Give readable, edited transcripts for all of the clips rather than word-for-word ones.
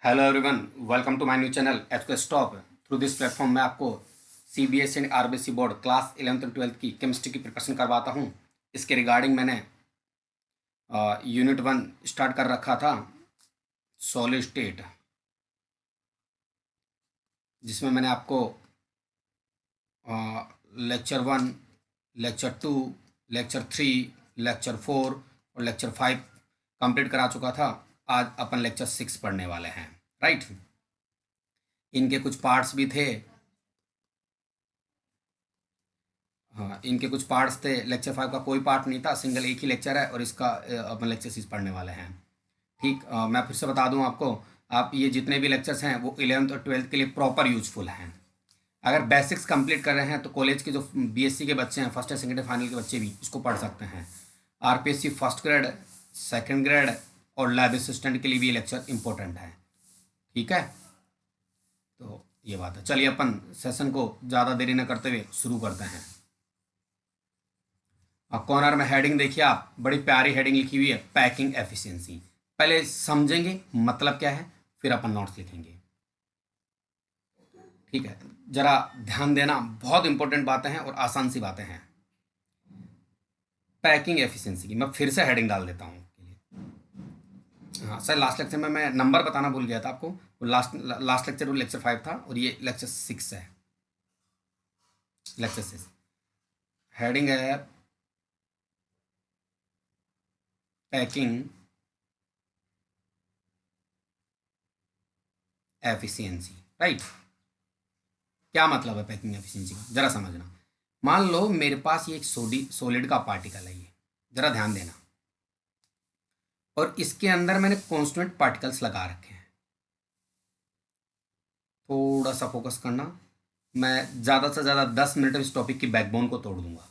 Hello everyone, welcome to my new channel एचको stop. Through this platform में आपको CBSE and RBSE board class 11th और 12th की chemistry की preparation करवाता हूँ। इसके रिगार्डिंग मैंने यूनिट 1 स्टार्ट कर रखा था, सॉलिड स्टेट, जिसमें मैंने आपको लेक्चर 1, लेक्चर 2, लेक्चर 3, लेक्चर 4 और लेक्चर 5 कंप्लीट करा चुका था। आज अपन लेक्चर 6 पढ़ने वाले हैं, राइट। इनके कुछ पार्ट्स भी थे। हाँ, इनके कुछ पार्ट्स थे। लेक्चर 5 का कोई पार्ट नहीं था, सिंगल एक ही लेक्चर है और इसका अपन लेक्चर 6 पढ़ने वाले हैं। ठीक, मैं फिर से बता दूं आपको, आप ये जितने भी लेक्चर्स हैं वो 11th और 12th के लिए प्रॉपर यूजफुल हैं। अगर बेसिक्स कंप्लीट कर रहे हैं तो कॉलेज के जो बीएससी के बच्चे हैं, फर्स्ट या सेकेंड फाइनल के बच्चे भी इसको पढ़ सकते हैं। RPSC first grade, second grade और लैब असिस्टेंट के लिए भी ये लेक्चर इंपॉर्टेंट है। ठीक है, तो ये बात है। चलिए अपन सेशन को ज़्यादा देरी न करते हुए शुरू करते हैं। कॉर्नर में हेडिंग देखिए आप, बड़ी प्यारी हेडिंग लिखी हुई है, पैकिंग एफिशिएंसी। पहले समझेंगे मतलब क्या है, फिर अपन नोट्स लिखेंगे। ठीक है, जरा ध्यान देना, बहुत इंपॉर्टेंट बातें हैं और आसान सी बातें हैं। पैकिंग एफिशिएंसी की मैं फिर से हेडिंग डाल देता हूँ। हाँ सर, लास्ट लेक्चर में मैं नंबर बताना भूल गया था आपको। वो लास्ट लेक्चर वो लेक्चर 5 था और ये लेक्चर 6 है। लेक्चर 6 हेडिंग है पैकिंग एफिशिएंसी, राइट। क्या मतलब है पैकिंग एफिशिएंसी का, जरा समझना। मान लो मेरे पास ये एक सॉलिड का पार्टिकल है, ये जरा ध्यान देना, और इसके अंदर मैंने कांस्टेंट पार्टिकल्स लगा रखे हैं। थोड़ा सा फोकस करना, मैं ज़्यादा से ज़्यादा 10 मिनट इस टॉपिक की बैकबोन को तोड़ दूंगा।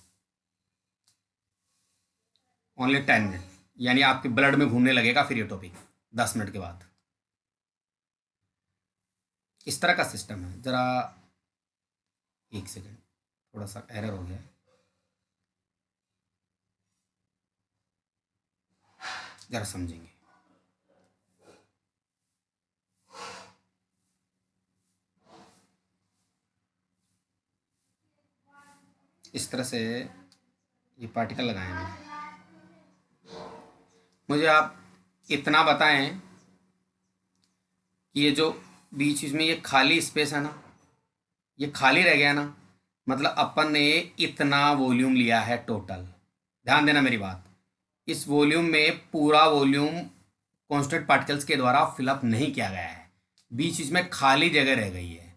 ओनली 10 मिनट, यानी आपके ब्लड में घूमने लगेगा फिर ये टॉपिक 10 मिनट के बाद। इस तरह का सिस्टम है। ज़रा एक सेकेंड, थोड़ा सा एरर हो गया है, ज़रा समझेंगे। इस तरह से ये पार्टिकल लगाए हैं मैंने। मुझे आप इतना बताएं कि ये जो बीच बीच में ये खाली स्पेस है ना, ये खाली रह गया ना, मतलब अपन ने इतना वॉल्यूम लिया है टोटल। ध्यान देना मेरी बात, इस वॉल्यूम में पूरा वॉल्यूम कांस्टेंट पार्टिकल्स के द्वारा फिलअप नहीं किया गया है। बीच बीच में खाली जगह रह गई है।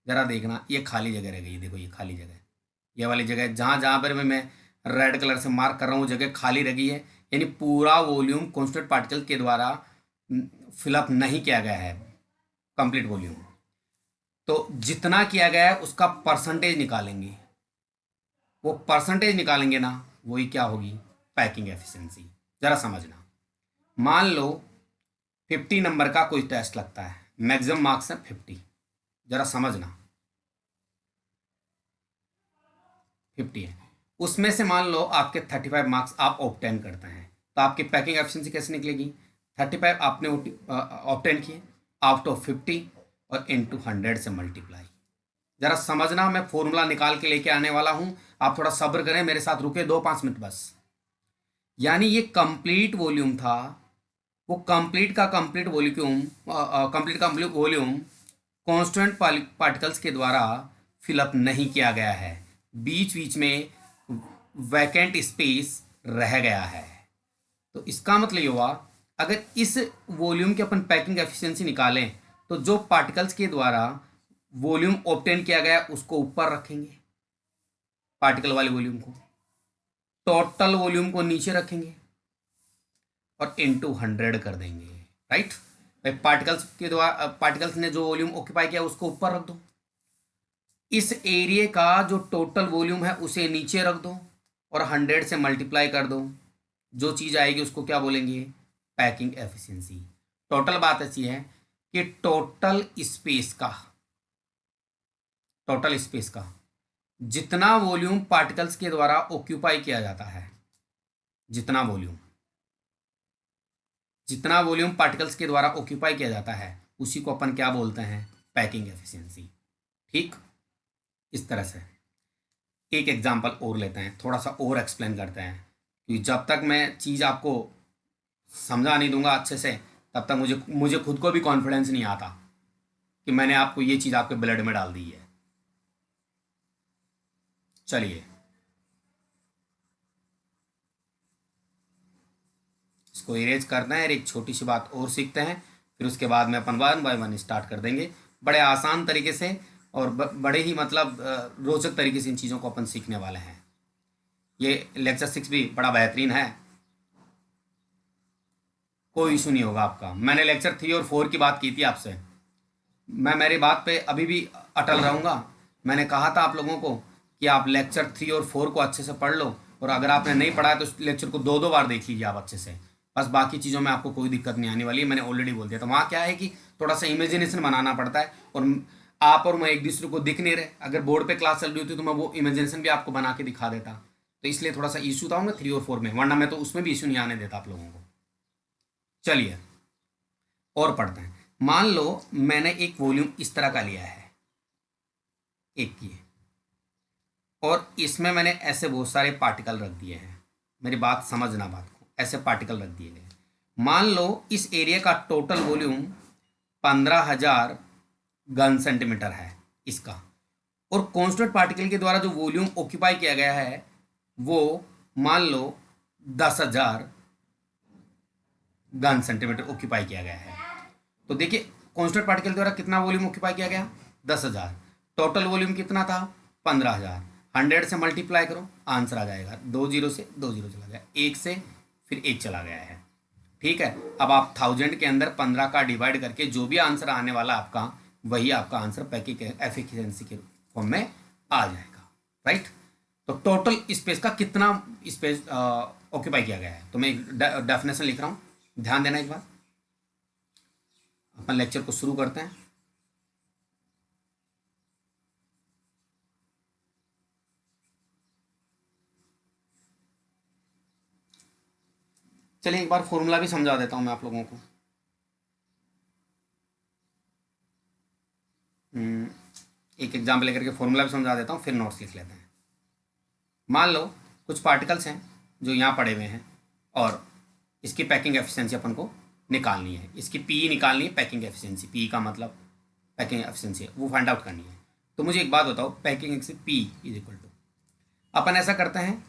ज़रा देखना, ये खाली जगह रह गई है। देखो ये खाली जगह, ये वाली जगह जहाँ जहाँ पर मैं रेड कलर से मार्क कर रहा हूँ, वो जगह खाली रह गई है। यानी पूरा वॉल्यूम कांस्टेंट पार्टिकल के द्वारा फिलअप नहीं किया गया है, कंप्लीट वॉल्यूम। तो जितना किया गया है उसका परसेंटेज निकालेंगे। वो परसेंटेज निकालेंगे ना, वही क्या होगी, पैकिंग एफिशिएंसी। ज़रा समझना, मान लो 50 नंबर का कोई टेस्ट लगता है, मैक्सिमम मार्क्स है 50। ज़रा समझना, 50 है, उसमें से मान लो आपके 35 मार्क्स आप ऑब्टेन करते हैं, तो आपकी पैकिंग एफिशिएंसी कैसे निकलेगी। 35 आपने ऑब्टेन किए आउट ऑफ 50 और इनटू 100 से मल्टीप्लाई। जरा समझना, मैं फॉर्मूला निकाल के लेके आने वाला हूं, आप थोड़ा सब्र करें मेरे साथ, रुके 2-5 मिनट बस। यानी ये कंप्लीट वॉल्यूम था, वो कंप्लीट का कंप्लीट वॉल्यूम कांस्टेंट पार्टिकल्स के द्वारा फिलअप नहीं किया गया है। बीच बीच में वैकेंट स्पेस रह गया है। तो इसका मतलब ये हुआ, अगर इस वॉल्यूम की अपन पैकिंग एफिशिएंसी निकालें तो जो पार्टिकल्स के द्वारा वॉल्यूम ऑब्टेन किया गया उसको ऊपर रखेंगे, पार्टिकल वाले वॉल्यूम को, टोटल वॉल्यूम को नीचे रखेंगे और इनटू 100 कर देंगे, राइट। भाई पार्टिकल्स के द्वारा, पार्टिकल्स ने जो वॉल्यूम ऑक्यूपाई किया उसको ऊपर रख दो, इस एरिया का जो टोटल वॉल्यूम है उसे नीचे रख दो और 100 से मल्टीप्लाई कर दो। जो चीज़ आएगी उसको क्या बोलेंगे, पैकिंग एफिशिएंसी। टोटल बात ऐसी है कि टोटल स्पेस का जितना वॉल्यूम पार्टिकल्स के द्वारा ऑक्यूपाई किया जाता है, जितना वॉल्यूम पार्टिकल्स के द्वारा ऑक्यूपाई किया जाता है उसी को अपन क्या बोलते हैं, पैकिंग एफिशिएंसी। ठीक, इस तरह से। एक एग्जांपल और लेते हैं, थोड़ा सा और एक्सप्लेन करते हैं, क्योंकि जब तक मैं चीज़ आपको समझा नहीं दूंगा अच्छे से तब तक मुझे मुझे खुद को भी कॉन्फिडेंस नहीं आता कि मैंने आपको ये चीज़ आपके ब्लड में डाल दी है। चलिए इसको इरेज करते हैं और एक छोटी सी बात और सीखते हैं, फिर उसके बाद में अपन 1 बाय 1 स्टार्ट कर देंगे, बड़े आसान तरीके से और बड़े ही मतलब रोचक तरीके से इन चीज़ों को अपन सीखने वाले हैं। ये लेक्चर 6 भी बड़ा बेहतरीन है, कोई इशू नहीं होगा आपका। मैंने लेक्चर 3 और 4 की बात की थी आपसे, मैं मेरी बात पे अभी भी अटल रहूँगा। मैंने कहा था आप लोगों को कि आप लेक्चर 3 और 4 को अच्छे से पढ़ लो, और अगर आपने नहीं पढ़ा है तो उस लेक्चर को 2-2 बार देख लीजिए आप अच्छे से, बस बाकी चीज़ों में आपको कोई दिक्कत नहीं आने वाली है, मैंने ऑलरेडी बोल दिया। तो वहाँ क्या है कि थोड़ा सा इमेजिनेशन बनाना पड़ता है, और आप और मैं एक दूसरे को दिख नहीं रहे, अगर बोर्ड पे क्लास चल रही होती तो मैं वो इमेजिनेशन भी आपको बना के दिखा देता, तो इसलिए थोड़ा सा इशू था मैं 3 और 4 में, वरना मैं तो उसमें भी इशू नहीं आने देता आप लोगों को। चलिए और पढ़ते हैं। मान लो मैंने एक वॉल्यूम इस तरह का लिया है, एक की, और इसमें मैंने ऐसे बहुत सारे पार्टिकल रख दिए हैं, मेरी बात समझना, बात को, ऐसे पार्टिकल रख दिए गए। मान लो इस एरिया का टोटल वॉल्यूम 15,000 घन सेंटीमीटर है इसका, और कांस्टेंट पार्टिकल के द्वारा जो वॉल्यूम ऑक्यूपाई किया गया है वो मान लो 10,000 घन सेंटीमीटर ऑक्यूपाई किया गया है। तो देखिए कांस्टेंट पार्टिकल द्वारा कितना वॉल्यूम ऑक्यूपाई किया गया, 10,000, टोटल वॉल्यूम कितना था 15,000, 100 से मल्टीप्लाई करो आंसर आ जाएगा, 2 जीरो से 2 जीरो चला गया, 1 से फिर 1 चला गया है। ठीक है, अब आप 1000 के अंदर 15 का डिवाइड करके जो भी आंसर आने वाला आपका, वही आपका आंसर पैकिंग एफिशिएंसी के फॉर्म में आ जाएगा, राइट। तो टोटल स्पेस का कितना स्पेस ऑक्यूपाई किया गया है, तो मैं एक डेफिनेशन लिख रहा हूँ, ध्यान देना एक बार। अपन लेक्चर को शुरू करते हैं। चलिए एक बार फॉर्मूला भी समझा देता हूँ मैं आप लोगों को। एक एग्जाम्पल लेकर के फॉर्मूला भी समझा देता हूँ, फिर नोट्स लिख लेते हैं। मान लो कुछ पार्टिकल्स हैं जो यहाँ पड़े हुए हैं, और इसकी पैकिंग एफिशिएंसी अपन को निकालनी है, इसकी पी निकालनी है, पैकिंग एफिशिएंसी, पी का मतलब पैकिंग एफिशिएंसी वो फाइंड आउट करनी है। तो मुझे एक बात बताओ, पैकिंग से पी इज इक्वल टू, अपन ऐसा करते हैं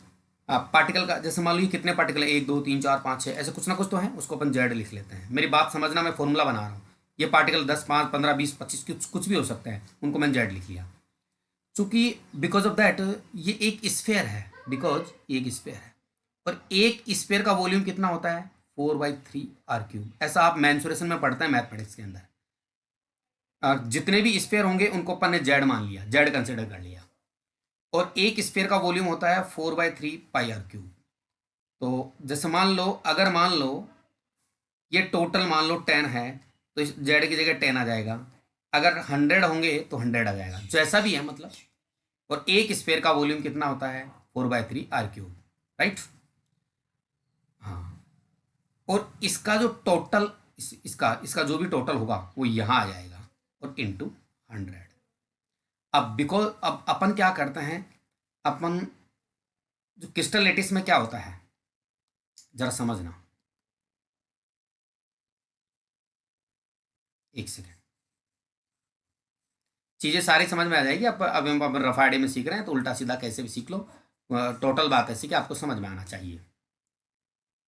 पार्टिकल का, जैसे मान लो कितने पार्टिकल है, 1 2 3 4 5 6, ऐसे कुछ ना कुछ तो है, उसको अपन जेड लिख लेते हैं। मेरी बात समझना, मैं फॉर्मूला बना रहा हूँ, ये पार्टिकल 10 5 15 20 25 कुछ भी हो सकते हैं, उनको मैंने जेड लिख लिया, चूंकि बिकॉज ऑफ दैट ये एक स्फेयर है, बिकॉज एक स्फेयर है, और एक स्फेयर का वॉल्यूम कितना होता है 4/3 r³। ऐसा आप मेंसुरेशन में पढ़ते हैं मैथमेटिक्स के अंदर, जितने भी स्फेयर होंगे उनको अपन ने जेड मान लिया, जेड कंसिडर कर लिया, और एक स्फेयर का वॉल्यूम होता है 4/3 πr³। तो जैसे मान लो, अगर मान लो ये टोटल मान लो 10 है, तो इस जेड की जगह 10 आ जाएगा, अगर 100 होंगे तो 100 आ जाएगा, जैसा भी है मतलब। और एक स्फेयर का वॉल्यूम कितना होता है 4/3 r³, राइट। हाँ, और इसका जो टोटल इसका जो भी टोटल होगा वो यहाँ आ जाएगा, और इंटू 100। अब बिकॉज अब अपन क्या करते हैं, अपन जो क्रिस्टल लेटिस में क्या होता है जरा समझना, एक सेकेंड, चीज़ें सारी समझ में आ जाएगी। अब हम अपन रफ आइडिया में सीख रहे हैं तो उल्टा सीधा कैसे भी सीख लो, टोटल बात ऐसी कि आपको समझ में आना चाहिए।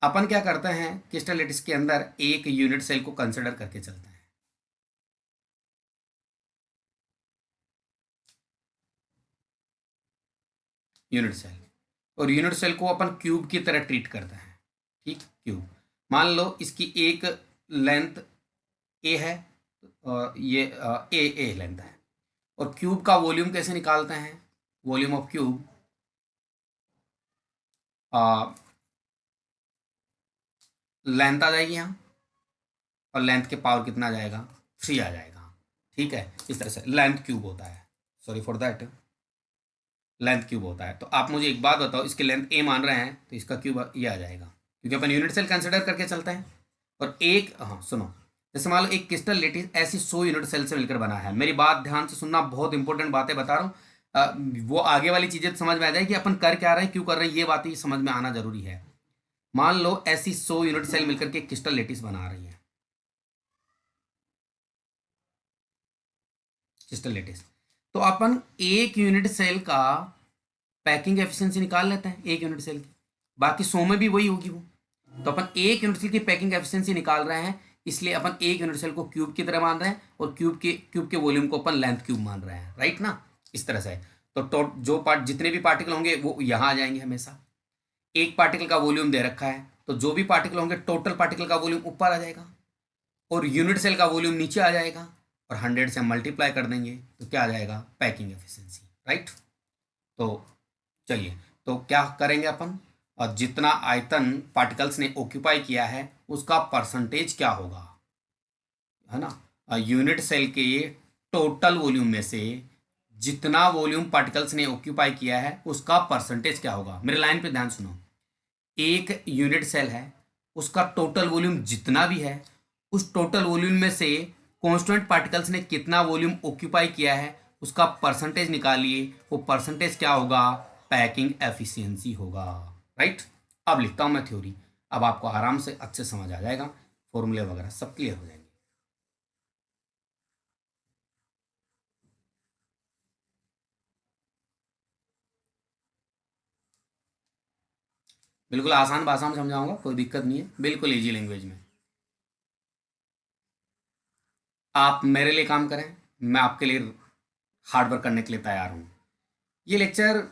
अपन क्या करते हैं, क्रिस्टल लेटिस के अंदर एक यूनिट सेल को कंसिडर करके चलते हैं। यूनिट सेल, और यूनिट सेल को अपन क्यूब की तरह ट्रीट करते हैं, ठीक, क्यूब। मान लो इसकी एक लेंथ ए है, ये ए लेंथ है, और क्यूब का वॉल्यूम कैसे निकालते हैं, वॉल्यूम ऑफ क्यूब लेंथ आ जाएगी यहाँ, और लेंथ के पावर कितना आ जाएगा 3 आ जाएगा, ठीक है। इस तरह से लेंथ क्यूब होता है, sorry for that, length cube होता है। तो आप मुझे एक बात बताओ, इसकी लेंथ ए मान रहे हैं तो इसका क्यूब ये आ जाएगा, क्योंकि अपन यूनिट सेल कंसिडर करके चलते हैं। और एक, हाँ सुनो, जैसे मान लो एक क्रिस्टल लेटिस ऐसी 100 यूनिट सेल से मिलकर बना है। मेरी बात ध्यान से सुनना, बहुत इंपॉर्टेंट बातें बता रहा हूँ। वो आगे वाली चीजें तो समझ में आ जाएगी, अपन कर क्या रहे हैं, क्यों कर रहे हैं, ये बातें समझ में आना जरूरी है। मान लो ऐसी 100 यूनिट सेल मिलकर के क्रिस्टल लेटिस बना रही है, क्रिस्टल लेटिस। तो अपन एक यूनिट सेल का पैकिंग एफिशिएंसी निकाल लेते हैं, एक यूनिट सेल की। बाकी 100 में भी वही होगी वो। तो अपन एक यूनिट सेल की पैकिंग एफिशिएंसी निकाल रहे हैं, इसलिए अपन एक यूनिट सेल को क्यूब की तरह मान रहे हैं, और क्यूब के वॉल्यूम को अपन लेंथ क्यूब मान रहे हैं, राइट ना। इस तरह से है। तो जो पार्ट जितने भी पार्टिकल होंगे वो यहाँ आ जाएंगे हमेशा। एक पार्टिकल का वॉल्यूम दे रखा है, तो जो भी पार्टिकल होंगे टोटल पार्टिकल का वॉल्यूम ऊपर आ जाएगा, और यूनिट सेल का वॉल्यूम नीचे आ जाएगा, और 100 से हम मल्टीप्लाई कर देंगे तो क्या आ जाएगा, पैकिंग एफिशिएंसी, राइट। तो चलिए, तो क्या करेंगे अपन, और जितना आयतन पार्टिकल्स ने ऑक्यूपाई किया है उसका परसेंटेज क्या होगा, है ना। यूनिट सेल के टोटल वॉल्यूम में से जितना वॉल्यूम पार्टिकल्स ने ऑक्यूपाई किया है उसका परसेंटेज क्या होगा। मेरे लाइन पे ध्यान सुनो। एक यूनिट सेल है, उसका टोटल वॉल्यूम जितना भी है, उस टोटल वॉल्यूम में से कांस्टेंट पार्टिकल्स ने कितना वॉल्यूम ऑक्यूपाई किया है उसका परसेंटेज निकालिए। वो परसेंटेज क्या होगा, पैकिंग एफिशिएंसी होगा, राइट। अब लिखता हूं मैं थ्योरी, अब आपको आराम से अच्छे समझ आ जाएगा, फॉर्मूले वगैरह सब क्लियर हो जाएंगे। बिल्कुल आसान भाषा में समझाऊंगा, कोई दिक्कत नहीं है, बिल्कुल इजी लैंग्वेज में। आप मेरे लिए काम करें, मैं आपके लिए हार्ड वर्क करने के लिए तैयार हूँ। ये लेक्चर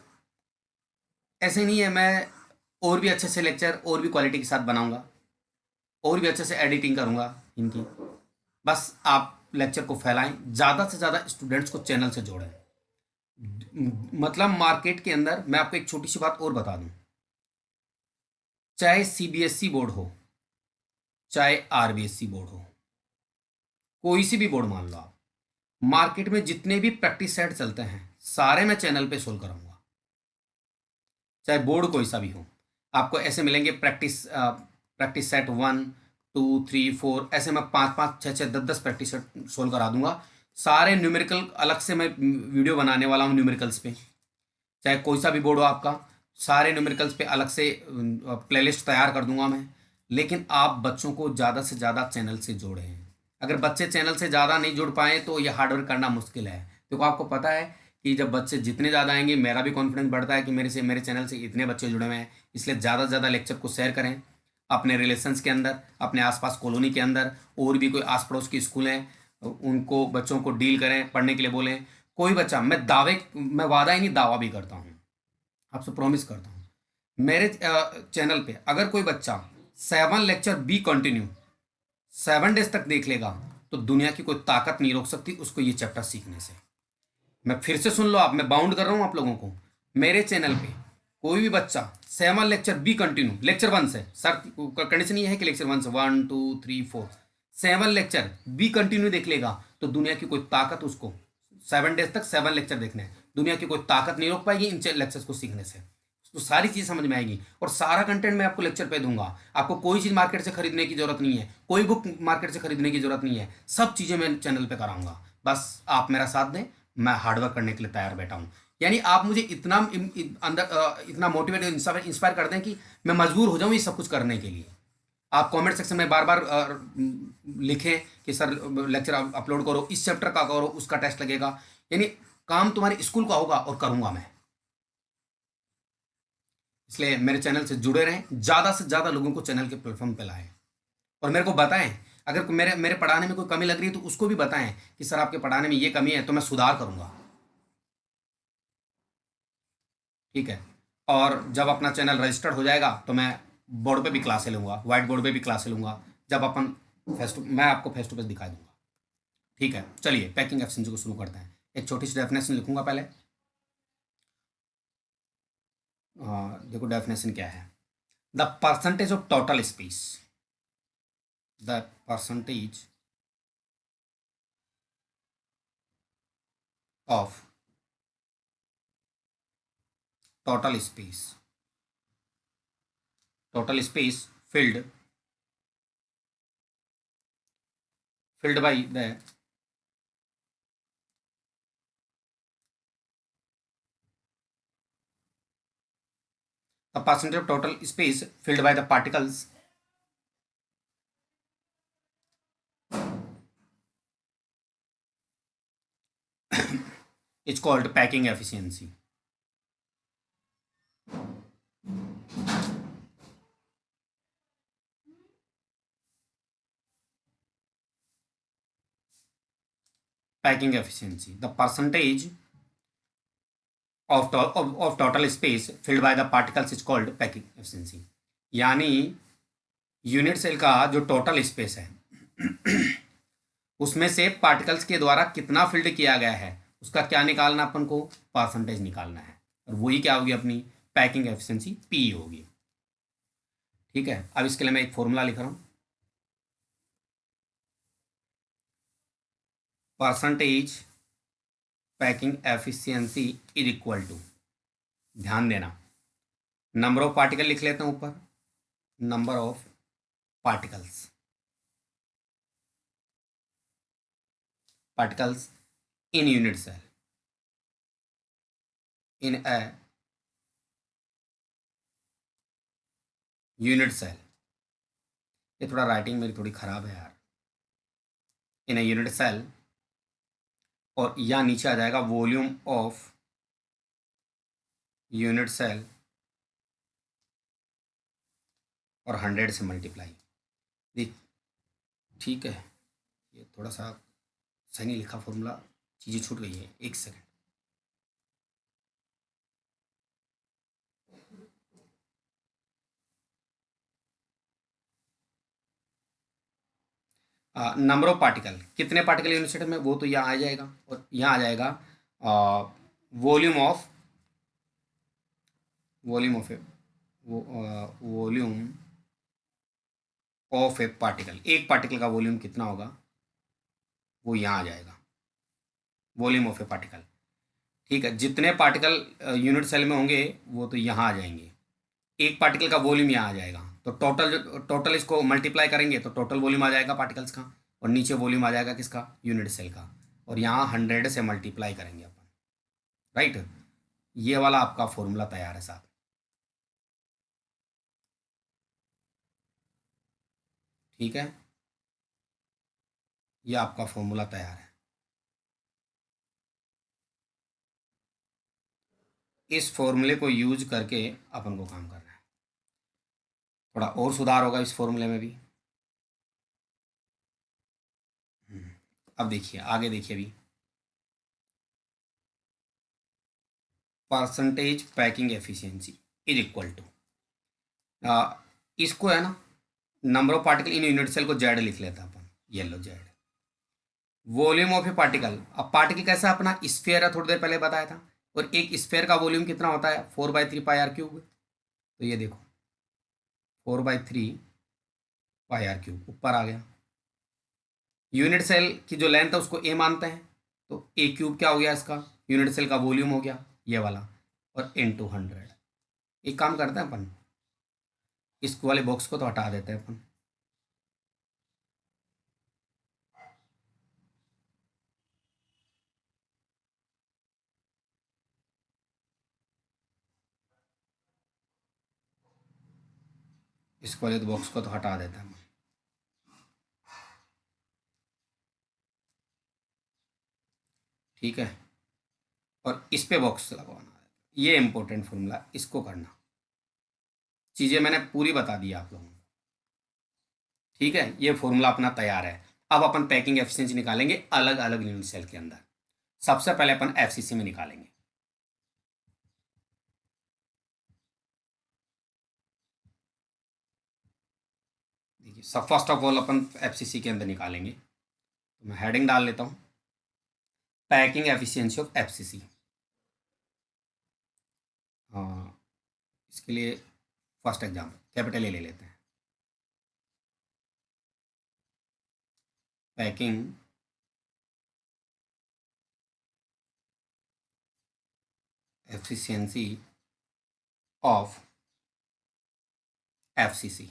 ऐसे नहीं है, मैं और भी अच्छे से लेक्चर और भी क्वालिटी के साथ बनाऊंगा, और भी अच्छे से एडिटिंग करूंगा इनकी। बस आप लेक्चर को फैलाएं, ज़्यादा से ज़्यादा स्टूडेंट्स को चैनल से जोड़ें। मतलब मार्केट के अंदर मैं आपको एक छोटी सी बात और बता दूं, चाहे सीबीएसई बोर्ड हो, चाहे आरबीएसई बोर्ड हो, कोई सी भी बोर्ड मान लो आप, मार्केट में जितने भी प्रैक्टिस सेट चलते हैं सारे मैं चैनल पे सोल्व कराऊंगा, चाहे बोर्ड कोई सा भी हो। आपको ऐसे मिलेंगे प्रैक्टिस सेट 1 2 3 4, ऐसे मैं 5 5 6 6 10 10 प्रैक्टिस सेट सोल्व करा दूंगा। सारे न्यूमेरिकल अलग से मैं वीडियो बनाने वाला हूँ न्यूमेरिकल्स पे, चाहे कोई सा भी बोर्ड हो आपका, सारे न्यूमेरिकल्स पे अलग से प्लेलिस्ट तैयार कर दूंगा मैं। लेकिन आप बच्चों को ज़्यादा से ज़्यादा चैनल से जोड़ें। अगर बच्चे चैनल से ज़्यादा नहीं जुड़ पाए तो ये हार्डवर्क करना मुश्किल है, क्योंकि आपको पता है कि जब बच्चे जितने ज़्यादा आएंगे मेरा भी कॉन्फिडेंस बढ़ता है कि मेरे चैनल से इतने बच्चे जुड़े हुए हैं। इसलिए ज़्यादा से ज़्यादा लेक्चर को शेयर करें अपने रिलेशंस के अंदर, अपने आसपास कॉलोनी के अंदर, और भी कोई आस पड़ोस की स्कूल हैं उनको बच्चों को डील करें, पढ़ने के लिए बोलें। कोई बच्चा, मैं वादा ही नहीं दावा भी करता हूँ, आपसे प्रॉमिस करता हूँ, मेरे चैनल पे अगर कोई बच्चा 7 लेक्चर बी कंटिन्यू 7 डेज तक देख लेगा तो दुनिया की कोई ताकत नहीं रोक सकती उसको ये चैप्टर सीखने से। मैं फिर से सुन लो आप, मैं बाउंड कर रहा हूँ आप लोगों को। मेरे चैनल पे कोई भी बच्चा 7 लेक्चर बी कंटिन्यू, लेक्चर 1 से, सर कंडीशन ये है कि लेक्चर 1 से 1 2 3 4 7 लेक्चर बी कंटिन्यू देख लेगा तो दुनिया की कोई ताकत उसको 7 डेज तक 7 लेक्चर देखने हैं, दुनिया की कोई ताकत नहीं रोक पाएगी इन लेक्चर्स को सीखने से। तो सारी चीज़ समझ में आएगी, और सारा कंटेंट मैं आपको लेक्चर पे दूंगा। आपको कोई चीज़ मार्केट से खरीदने की जरूरत नहीं है, कोई बुक मार्केट से खरीदने की जरूरत नहीं है, सब चीज़ें मैं चैनल पे कराऊंगा। बस आप मेरा साथ दें, मैं हार्डवर्क करने के लिए तैयार बैठा हूँ। यानी आप मुझे इतना अंदर इतना मोटिवेट इंस्पायर कर दें कि मैं मजबूर हो जाऊँ ये सब कुछ करने के लिए। आप कमेंट सेक्शन में बार बार लिखें कि सर लेक्चर अपलोड करो, इस चैप्टर का करो, उसका टेस्ट लगेगा। यानी काम तुम्हारे स्कूल का होगा और करूंगा मैं। इसलिए मेरे चैनल से जुड़े रहें, ज़्यादा से ज़्यादा लोगों को चैनल के प्लेटफॉर्म पे लाएं, और मेरे को बताएं अगर मेरे मेरे पढ़ाने में कोई कमी लग रही है तो उसको भी बताएं कि सर आपके पढ़ाने में ये कमी है, तो मैं सुधार करूंगा, ठीक है। और जब अपना चैनल रजिस्टर्ड हो जाएगा तो मैं बोर्ड पे भी क्लासें लूँगा, व्हाइट बोर्ड पे भी क्लासें लूँगा, जब अपन मैं आपको फेस टू फेस दिखा दूंगा, ठीक है। चलिए पैकिंग एफिशिएंसी को शुरू करते हैं। एक छोटी सी डेफिनेशन लिखूंगा पहले। देखो डेफिनेशन क्या है, the percentage of total space, the percentage of total space filled filled by the percentage of total space filled by the particles is called packing efficiency. Packing efficiency, the percentage of total space filled by the particles is called packing efficiency. यानी unit cell का जो total space है उसमें से particles के द्वारा कितना field किया गया है उसका क्या निकालना, अपन को परसेंटेज निकालना है, और वही क्या होगी अपनी पैकिंग एफिशिएंसी पी होगी। ठीक है, अब इसके लिए मैं एक फॉर्मूला लिख रहा हूँ, percentage packing efficiency is equal to, ध्यान देना, नंबर ऑफ पार्टिकल लिख लेते हैं ऊपर, number of particles in unit cell in a unit cell। ये थोड़ा राइटिंग मेरी थोड़ी ख़राब है यार, इन a unit cell, और यहाँ नीचे आ जाएगा वॉल्यूम ऑफ यूनिट सेल और 100 से मल्टीप्लाई। ठीक है, ये थोड़ा सा सही नहीं लिखा फॉर्मूला, चीज़ें छूट गई है, एक सेकंड। नंबर ऑफ पार्टिकल, कितने पार्टिकल यूनिट सेल में, वो तो यहाँ आ जाएगा, और यहाँ आ जाएगा वॉल्यूम ऑफ ए पार्टिकल, एक पार्टिकल का वॉल्यूम कितना होगा वो यहाँ आ जाएगा, वॉल्यूम ऑफ ए पार्टिकल। ठीक है, जितने पार्टिकल यूनिट सेल में होंगे वो तो यहाँ आ जाएंगे, एक पार्टिकल का वॉल्यूम यहाँ आ जाएगा, तो टोटल इसको मल्टीप्लाई करेंगे तो टोटल वॉल्यूम आ जाएगा पार्टिकल्स का, और नीचे वॉल्यूम आ जाएगा किसका, यूनिट सेल का, और यहाँ 100 से मल्टीप्लाई करेंगे अपन। राइट, ये वाला आपका फॉर्मूला तैयार है साहब। ठीक है, ये आपका फॉर्मूला तैयार है। इस फॉर्मूले को यूज करके अपन को काम करना है, थोड़ा और सुधार होगा इस फॉर्मूले में भी। अब देखिए, आगे देखिए, अभी percentage packing efficiency is equal to, इसको है ना, number of particle in unit cell को जेड लिख लेता अपन, येलो Z, volume of a particle. अब पार्टिकल कैसा अपना स्फीयर है, थोड़ी देर पहले बताया था, और एक स्फीयर का वॉल्यूम कितना होता है 4/3 पाई आर क्यूब, तो ये देखो 4/3 पाई आर क्यूब ऊपर आ गया। यूनिट सेल की जो लेंथ है उसको ए मानते हैं, तो ए क्यूब क्या हो गया इसका, यूनिट सेल का वॉल्यूम हो गया ये वाला, और इनटू 100। एक काम करते हैं अपन, इस वाले बॉक्स को तो हटा देते हैं अपन, इस वाले बॉक्स को तो हटा देते हैं। ठीक है, और इस पे बॉक्स लगवाना है, ये इंपॉर्टेंट फॉर्मूला, इसको करना, चीज़ें मैंने पूरी बता दी आप लोगों को। ठीक है, ये फॉर्मूला अपना तैयार है। अब अपन पैकिंग एफिशिएंसी निकालेंगे अलग अलग यूनिट सेल के अंदर। सबसे पहले अपन एफसीसी में निकालेंगे। देखिए, सब first of all upon FCC के अंदर निकालेंगे, तो मैं हेडिंग डाल लेता हूँ, पैकिंग एफिशिएंसी ऑफ एफसीसी। हाँ, इसके लिए फर्स्ट एग्जाम्पल कैपिटल ए ले लेते हैं, packing efficiency of FCC.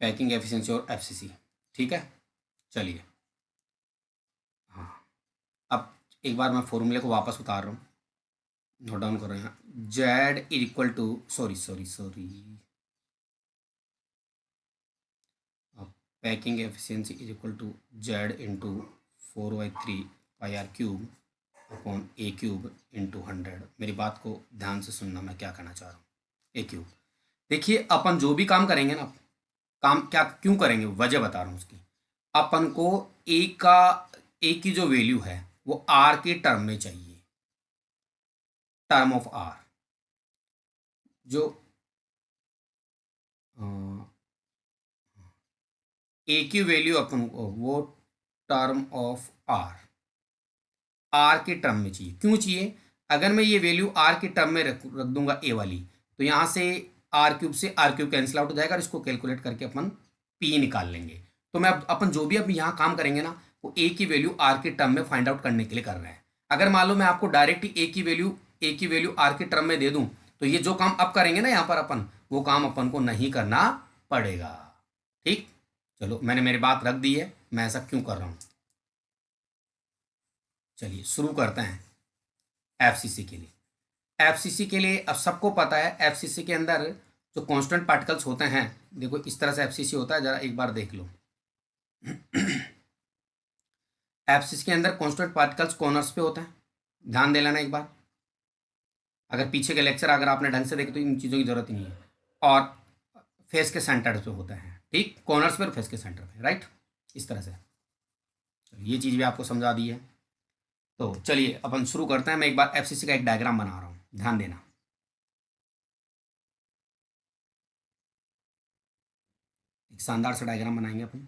Packing efficiency और एफसीसी, ठीक है। चलिए, हाँ, अब एक बार मैं फॉर्मूले को वापस उतार रहा हूँ, नोट डाउन कर रहे हैं। Z is equal to, sorry sorry sorry, packing efficiency is equal to z into 4/3 pi r cube upon a cube into 100। मेरी बात को ध्यान से सुनना, मैं क्या कहना चाह रहा हूँ। ए क्यूब, देखिए अपन जो भी काम करेंगे ना, काम क्या क्यों करेंगे, वजह बता रहा हूँ उसकी। अपन को ए का, ए की जो वैल्यू है वो आर के टर्म में चाहिए, टर्म ऑफ आर। जो ए की वैल्यू अपन को वो टर्म ऑफ आर, आर के टर्म में चाहिए। क्यों चाहिए? अगर मैं ये वैल्यू आर के टर्म में रख दूंगा ए वाली, तो यहाँ से आर क्यूब से आर क्यूब कैंसिल आउट हो जाएगा और इसको कैलकुलेट करके अपन पी निकाल लेंगे। तो मैं अपन जो भी अब यहाँ काम करेंगे ना, वो ए की वैल्यू आर के टर्म में फाइंड आउट करने के लिए कर रहे हैं। अगर मान लो मैं आपको डायरेक्ट ही ए की वैल्यू आर के टर्म में दे दूं, तो ये जो काम अब करेंगे ना यहाँ पर अपन, वो काम अपन को नहीं करना पड़ेगा। ठीक, चलो मैंने मेरी बात रख दी है, मैं ऐसा क्यों कर रहा हूँ। चलिए शुरू करते हैं एफसीसी के लिए। एफसीसी के लिए अब सबको पता है, एफसीसी के अंदर जो कांस्टेंट पार्टिकल्स होते हैं, देखो इस तरह से एफसीसी होता है, जरा एक बार देख लो। एफसीसी के अंदर कांस्टेंट पार्टिकल्स कॉर्नर्स पे होते हैं, ध्यान दे लेना एक बार। अगर पीछे के लेक्चर अगर आपने ढंग से देखे तो इन चीज़ों की जरूरत ही नहीं है। और फेस के सेंटर पे होते हैं, ठीक, कॉर्नर्स पे और फेस के सेंटर पे, राइट, इस तरह से। ये चीज़ भी आपको समझा दी है। तो चलिए अपन शुरू करते हैं। मैं एक बार एफसीसी का एक डायग्राम बना रहा हूँ, ध्यान देना। एक शानदार सा डायग्राम बनाएंगे अपन।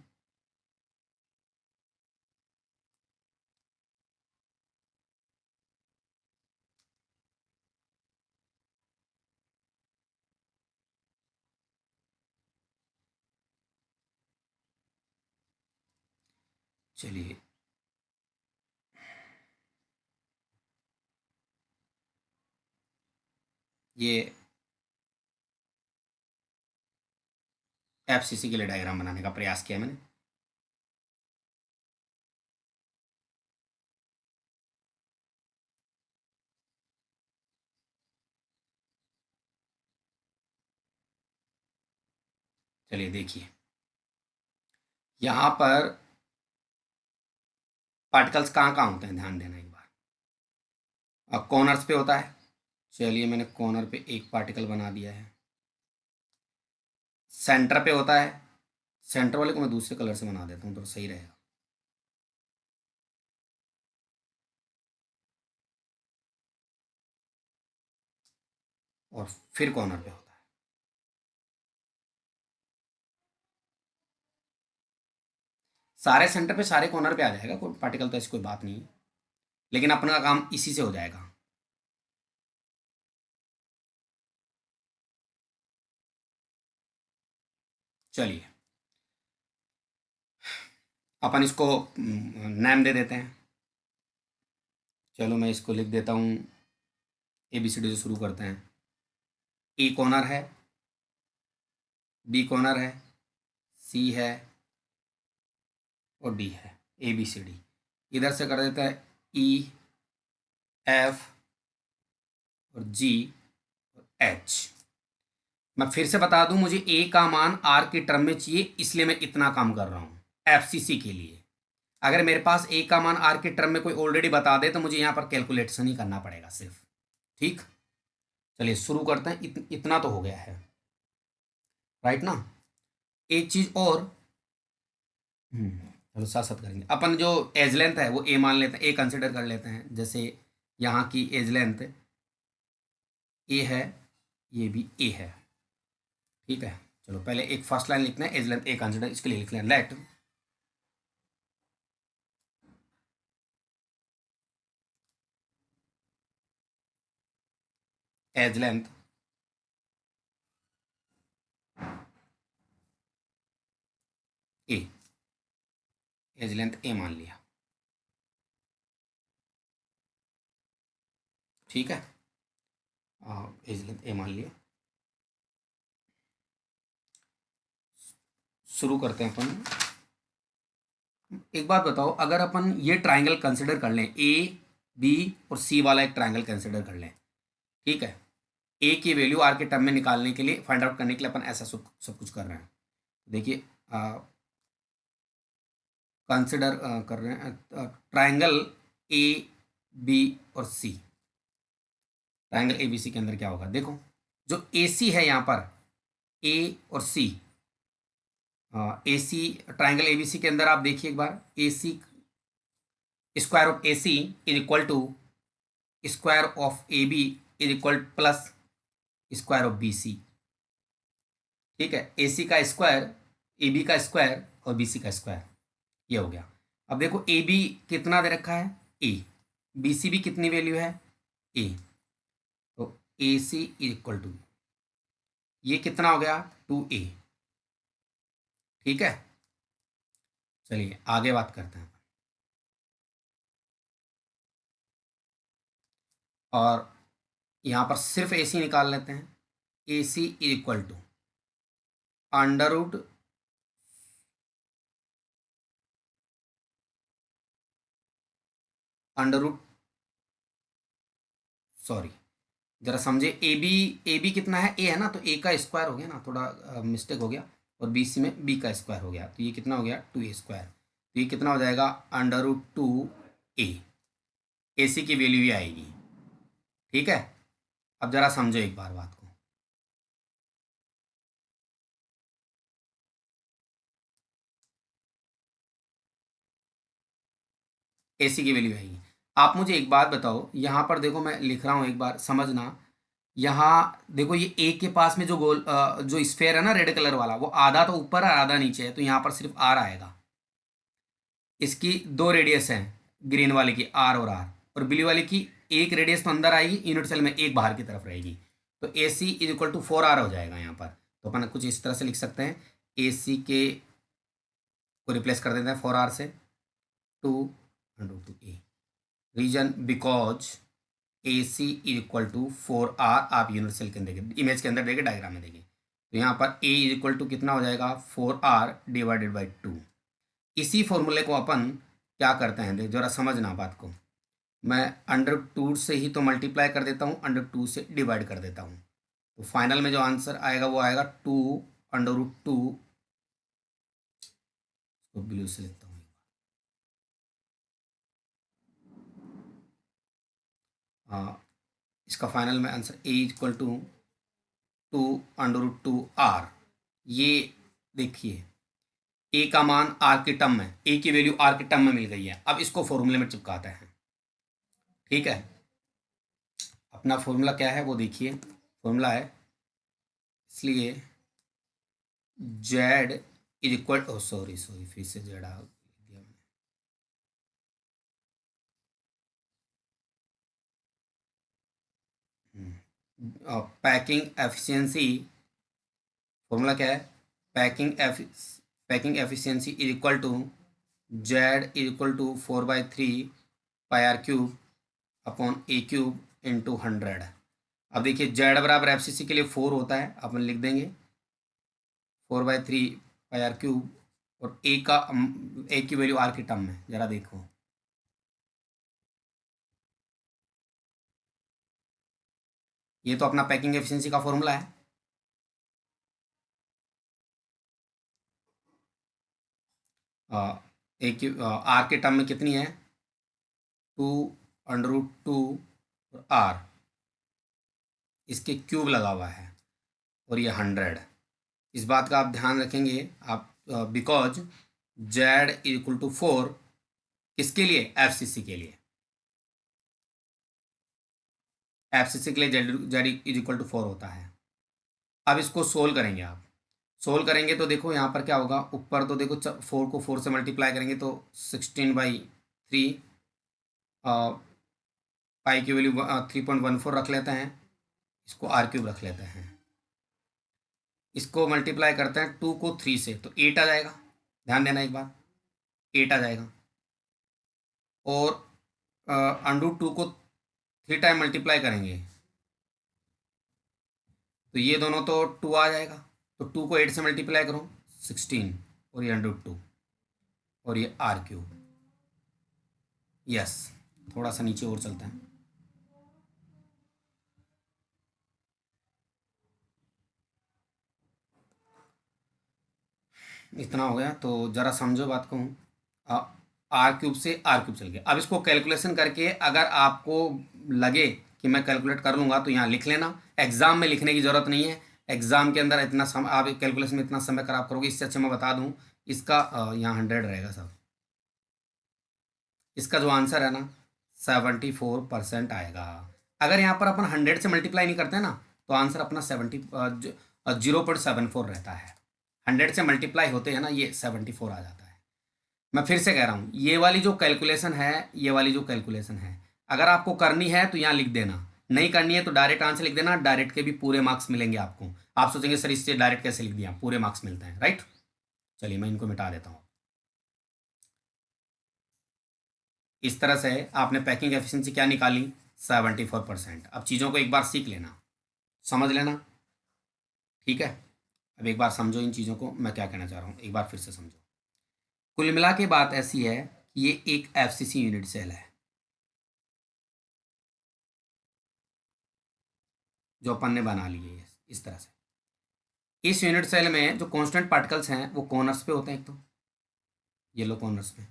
चलिए, ये एफसीसी के लिए डायग्राम बनाने का प्रयास किया मैंने। चलिए देखिए, यहाँ पर पार्टिकल्स कहाँ कहाँ होते हैं, ध्यान देना एक बार। अब कॉर्नर्स पे होता है, चलिए मैंने कॉर्नर पे एक पार्टिकल बना दिया है। सेंटर पे होता है, सेंटर वाले को मैं दूसरे कलर से बना देता हूँ तो सही रहेगा। और फिर कॉर्नर पे होता है। सारे सेंटर पे सारे कॉर्नर पे आ जाएगा कोई पार्टिकल, तो ऐसी कोई बात नहीं है, लेकिन अपना काम इसी से हो जाएगा। चलिए अपन इसको नाम दे देते हैं। चलो मैं इसको लिख देता हूँ, ABCD से शुरू करते हैं। ए कॉर्नर है, बी कॉर्नर है, सी है और डी है, ABCD। इधर से कर देता है EF और G और H। मैं फिर से बता दूं, मुझे ए का मान आर के टर्म में चाहिए, इसलिए मैं इतना काम कर रहा हूं एफसीसी के लिए। अगर मेरे पास ए का मान आर के टर्म में कोई ऑलरेडी बता दे तो मुझे यहां पर कैलकुलेशन ही करना पड़ेगा सिर्फ। ठीक, चलिए शुरू करते हैं। इतना तो हो गया है, राइट ना। एक चीज और, चलो साथ साथ करेंगे अपन। जो एज लेंथ है वो ए मान लेते हैं, ए कंसिडर कर लेते हैं। जैसे यहाँ की एज लेंथ ए है, ये भी ए है, ठीक है। चलो पहले एक फर्स्ट लाइन लिखना है, एज लेंथ ए कंसिडर, इसके लिए लिख लें लेट एज लेंथ ए, एज लेंथ ए मान लिया, ठीक है। एज लेंथ ए मान लिया। शुरू करते हैं अपन। एक बात बताओ, अगर अपन ये ट्राइंगल कंसिडर कर लें, ए बी और सी वाला एक ट्राइंगल कंसिडर कर लें, ठीक है, ए की वैल्यू आर के टर्म में निकालने के लिए, फाइंड आउट करने के लिए अपन ऐसा सब कुछ कर रहे हैं। देखिए कंसिडर कर रहे हैं ट्राइंगल ए बी और सी। ट्राइंगल ए बी सी के अंदर क्या होगा, देखो जो ए सी है यहाँ पर, ए और सी, ए सी ट्राइंगल ए बी सी के अंदर आप देखिए एक बार, A C square of A C is equal to square of A B is equal plus square of B C. ठीक है, ए सी का स्क्वायर, ए बी का स्क्वायर और बी सी का स्क्वायर, ये हो गया। अब देखो ए बी कितना दे रखा है, ए, बी सी भी कितनी वैल्यू है, ए, तो ए सी इज इक्वल टू, ये कितना हो गया, 2a। ठीक है, चलिए आगे बात करते हैं। और यहाँ पर सिर्फ ए सी निकाल लेते हैं। A C is equal to under root sorry जरा समझे, ए बी कितना है, ए है ना, तो ए का स्क्वायर हो गया ना, थोड़ा मिस्टेक हो गया, और बी सी में बी का स्क्वायर हो गया, तो ये कितना हो गया, 2a स्क्वायर, तो ये कितना हो जाएगा, अंडर रूट 2a। ए सी की वैल्यू ही आएगी। ठीक है, अब जरा समझो एक बार बात को, ए सी की वैल्यू आएगी। आप मुझे एक बात बताओ, यहाँ पर देखो मैं लिख रहा हूँ, एक बार समझना, यहाँ देखो ये ए के पास में जो जो स्फेयर है ना रेड कलर वाला, वो आधा तो ऊपर है आधा नीचे है, तो यहाँ पर सिर्फ आर आएगा। इसकी दो रेडियस हैं, ग्रीन वाले की आर और ब्लू वाले की एक रेडियस तो अंदर आएगी, यूनिट सेल में एक बाहर की तरफ रहेगी, तो ए C is equal to 4r हो जाएगा यहाँ पर। तो अपन कुछ इस तरह से लिख सकते हैं, ए सी के को रिप्लेस कर देते हैं 4r से, 2√2a, reason because A C is equal to 4r। आप यूनिट सेल के अंदर इमेज के अंदर देखें, डायग्राम में देखें, तो यहाँ पर a इज इक्वल टू कितना हो जाएगा, 4r डिवाइडेड बाई 2। इसी फॉर्मूले को अपन क्या करते हैं, देख जरा समझना बात को, मैं अंडर 2 से ही तो मल्टीप्लाई कर देता हूँ, अंडर 2 से डिवाइड कर देता हूँ, तो फाइनल में जो आंसर आएगा वो आएगा 2√2, तो ब्लू से लिखता हूँ, इसका फाइनल में answer A equal to 2√2r। ये देखिए ए का मान आर के टर्म में, ए की वैल्यू आर के टर्म में मिल गई है। अब इसको फॉर्मूले में चिपकाते हैं। ठीक है, अपना फॉर्मूला क्या है वो देखिए, फॉर्मूला है, इसलिए Z is equal, oh sorry फिर से जेड आ गया, पैकिंग एफिशिएंसी, फॉर्मूला क्या है, packing efficiency is equal to z is equal to 4/3 πr³ upon a³ into 100। अब देखिए जेड बराबर एफसीसी के लिए 4 होता है, अपन लिख देंगे 4/3 πr³ और ए की वैल्यू आर के टर्म में, जरा देखो, ये तो अपना पैकिंग एफिशिएंसी का फॉर्मूला है। आर के टर्म में कितनी है, 2√2 r, इसके क्यूब लगा हुआ है, और ये 100। इस बात का आप ध्यान रखेंगे आप, because z is equal to 4 किसके लिए, एफसीसी के लिए, एफसीसी के लिए जेड इज इक्वल टू 4 होता है। अब इसको सोल्व करेंगे, आप सोल्व करेंगे तो देखो यहाँ पर क्या होगा, ऊपर तो देखो 4 को 4 से मल्टीप्लाई करेंगे तो 16/3, पाई की वैल्यू 3.14 रख लेते हैं, इसको r³ रख लेते हैं, इसको मल्टीप्लाई करते हैं 2 को 3 से तो 8 आ जाएगा, ध्यान देना एक बार, 8 आ जाएगा, और √2 को 3 टाइम मल्टीप्लाई करेंगे तो ये दोनों तो 2 आ जाएगा, तो 2 को 8 से मल्टीप्लाई करो 16, और ये √2 और ये r³ यस। थोड़ा सा नीचे और चलते हैं। इतना हो गया तो ज़रा समझो बात को। r³ से r³ चल गया। अब इसको कैलकुलेशन करके अगर आपको लगे कि मैं कैलकुलेट कर लूँगा तो यहाँ लिख लेना। एग्ज़ाम में लिखने की ज़रूरत नहीं है। एग्ज़ाम के अंदर इतना समय आप कैलकुलेशन में इतना समय खराब करोगे, इससे अच्छा मैं बता दूँ इसका यहाँ 100 रहेगा सब। इसका जो आंसर है ना 74% आएगा। अगर यहाँ पर अपन 100 से मल्टीप्लाई नहीं करते ना तो आंसर अपना 0.74 रहता है। 100 से मल्टीप्लाई होते हैं ना ये 74 आ जाता है। मैं फिर से कह रहा हूँ, ये वाली जो कैलकुलेशन है, ये वाली जो कैलकुलेशन है, अगर आपको करनी है तो यहाँ लिख देना, नहीं करनी है तो डायरेक्ट आंसर लिख देना। डायरेक्ट के भी पूरे मार्क्स मिलेंगे आपको। आप सोचेंगे सर इससे डायरेक्ट कैसे लिख दिया, पूरे मार्क्स मिलते हैं, राइट। चलिए मैं इनको मिटा देता हूँ। इस तरह से आपने पैकिंग एफिशिएंसी क्या निकाली, 74%। अब चीज़ों को एक बार सीख लेना, समझ लेना, ठीक है। अब एक बार समझो इन चीज़ों को, मैं क्या कहना चाह रहा हूँ एक बार फिर से समझो। कुल मिला के बात ऐसी है कि ये एक एफसीसी यूनिट सेल है जो अपन ने बना ली है इस तरह से। इस यूनिट सेल में जो कांस्टेंट पार्टिकल्स हैं वो कॉर्नर्स पे होते हैं, एक तो येलो कॉर्नर्स पे,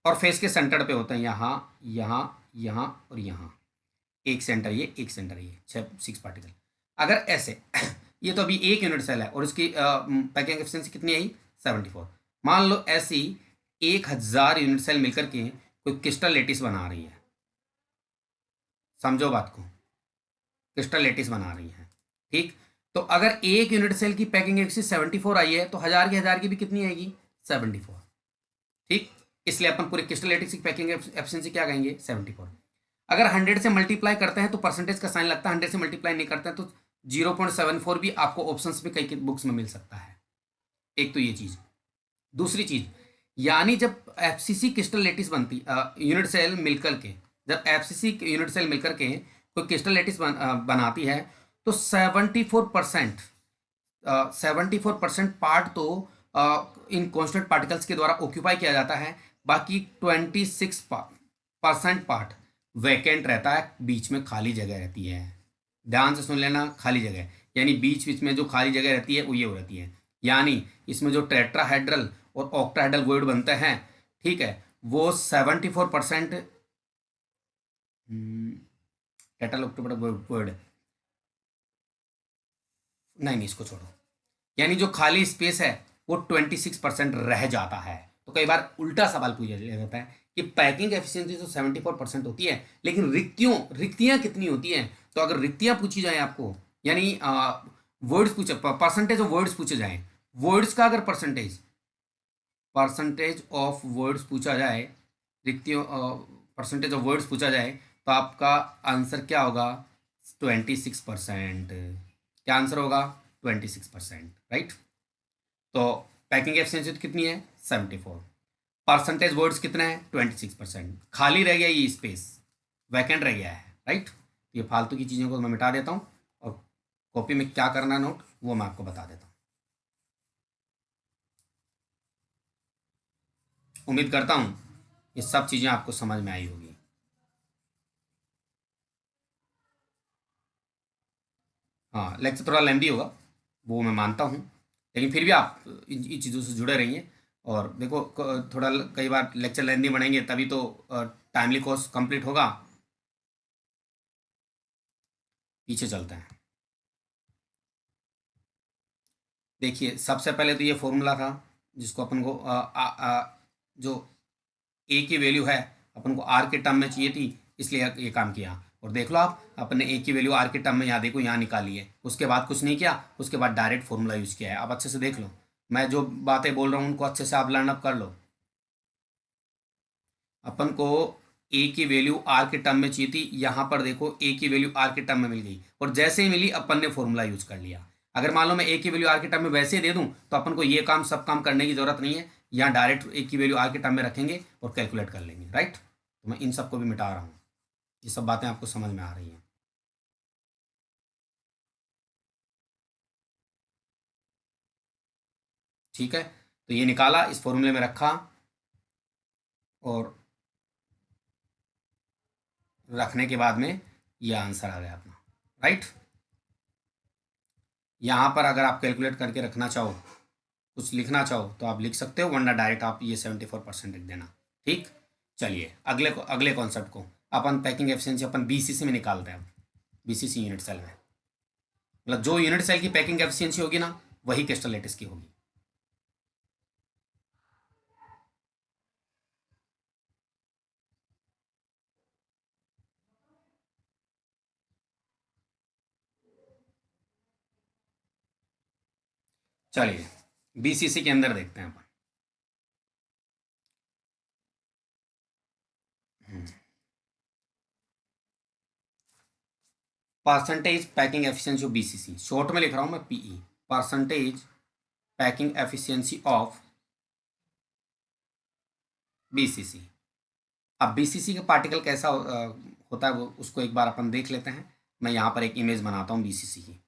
और फेस के सेंटर पे होते हैं, यहाँ यहाँ यहाँ और यहाँ। एक सेंटर ये, एक सेंटर ये, 6 पार्टिकल। अगर ऐसे ये तो अभी एक यूनिट सेल है और इसकी पैकिंग एफिशिएंसी कितनी आई, 74। मान लो ऐसी 1000 यूनिट सेल मिलकर के कोई क्रिस्टल लेटिस बना रही है। समझो बात को, क्रिस्टल लेटिस बना रही है, ठीक। तो अगर एक यूनिट सेल की पैकिंग एफिशिएंसी 74 आई है तो हजार की भी कितनी आएगी, 74, ठीक। इसलिए अपन पूरे क्रिस्टल लेटिस की पैकिंग एफिशिएंसी क्या कहेंगे, 74। अगर 100 से मल्टीप्लाई करते हैं तो परसेंटेज का साइन लगता है, 100 से मल्टीप्लाई नहीं करते हैं तो 0.74 भी आपको ऑप्शंस में कई बुक्स में मिल सकता है। एक तो ये चीज़। दूसरी चीज़, यानी जब एफसीसी क्रिस्टल लेटिस बनती, यूनिट सेल मिलकर के, जब एफसीसी यूनिट सेल मिलकर के कोई क्रिस्टल लेटिस बनाती है तो 74%, 74% पार्ट तो इन कॉन्स्टेंट पार्टिकल्स के द्वारा ऑक्यूपाई किया जाता है। बाकी 26% पार्ट वैकेंट रहता है, बीच में खाली जगह रहती है। ध्यान से सुन लेना, खाली जगह यानी बीच बीच में जो खाली जगह रहती है वो ये हो रहती है। यानी इसमें जो टेट्राहेड्रल और ऑक्टाहेड्रल वॉइड बनते हैं, ठीक है, वो 74% टेट्रा वॉइड, नहीं इसको छोड़ो, यानी जो खाली स्पेस है वो 26% रह जाता है। तो कई बार उल्टा सवाल पूछा जाता है कि पैकिंग एफिशिएंसी तो 74% होती है लेकिन रिक्तियां कितनी होती हैं। तो अगर रिक्तियां पूछी जाए आपको, यानी वर्ड्स पूछे, परसेंटेज ऑफ वर्ड्स पूछे जाए, वर्ड्स का अगर परसेंटेज ऑफ वर्ड्स पूछा जाए, रिक्तियों परसेंटेज ऑफ वर्ड्स पूछा जाए तो आपका आंसर क्या होगा, 26%। क्या आंसर होगा, 26%, राइट। तो पैकिंग एफिशिएंसी कितनी है, 74। परसेंटेज वर्ड्स कितने हैं, 26%। खाली रह गया ये स्पेस, वैकेंट रह गया है, राइट। ये फालतू की चीज़ों को मैं मिटा देता हूँ और कॉपी में क्या करना है नोट वो मैं आपको बता देता हूँ। उम्मीद करता हूँ ये सब चीज़ें आपको समझ में आई होगी। हाँ, लेक्चर थोड़ा लेंदी होगा वो मैं मानता हूँ, लेकिन फिर भी आप इन चीज़ों से जुड़े रहिए। और देखो थोड़ा कई बार लेक्चर लेंदी बढ़ेंगे तभी तो टाइमली कोर्स कंप्लीट होगा। पीछे चलते हैं। देखिए सबसे पहले तो ये फॉर्मूला था जिसको अपन को जो ए की वैल्यू है अपन को आर के टर्म में चाहिए थी, इसलिए ये काम किया। और देख लो आप, अपने ए की वैल्यू आर के टर्म में यहाँ देखो यहाँ निकाली है, उसके बाद कुछ नहीं किया, उसके बाद डायरेक्ट फॉर्मूला यूज़ किया है। आप अच्छे से देख लो, मैं जो बातें बोल रहा हूँ उनको अच्छे से आप लर्न अप कर लो। अपन को ए की वैल्यू आर के टर्म में चाहिए थी, यहाँ पर देखो ए की वैल्यू आर के टर्म में मिल गई और जैसे ही मिली अपन ने फॉर्मूला यूज़ कर लिया। अगर मान लो मैं ए की वैल्यू आर के टर्म में वैसे ही दे दूँ तो अपन को ये काम सब काम करने की जरूरत नहीं है, यहाँ डायरेक्ट ए की वैल्यू आर के टर्म में रखेंगे और कैलकुलेट कर लेंगे, राइट। तो मैं इन सबको भी मिटा रहा हूँ, ये सब बातें आपको समझ में आ रही हैं। ठीक है, तो ये निकाला, इस फॉर्मूले में रखा, और रखने के बाद में ये आंसर आ गया अपना, राइट। यहाँ पर अगर आप कैलकुलेट करके रखना चाहो, कुछ लिखना चाहो तो आप लिख सकते हो, वरना डायरेक्ट आप ये 74% लिख देना। ठीक, चलिए अगले कॉन्सेप्ट को अपन पैकिंग एफिशिएंसी अपन बीसीसी में निकालते हैं। बीसीसी यूनिट सेल में, मतलब जो यूनिट सेल की पैकिंग एफिशिएंसी होगी ना, वही क्रिस्टल लैटिस की होगी। चलिए बीसीसी के अंदर देखते हैं अपन। Percentage packing efficiency of BCC, short में लिख रहा हूं मैं PE, percentage packing efficiency of BCC. अब बीसीसी का पार्टिकल कैसा होता है वो, उसको एक बार अपन देख लेते हैं। मैं यहाँ पर एक इमेज बनाता हूँ बीसीसी की।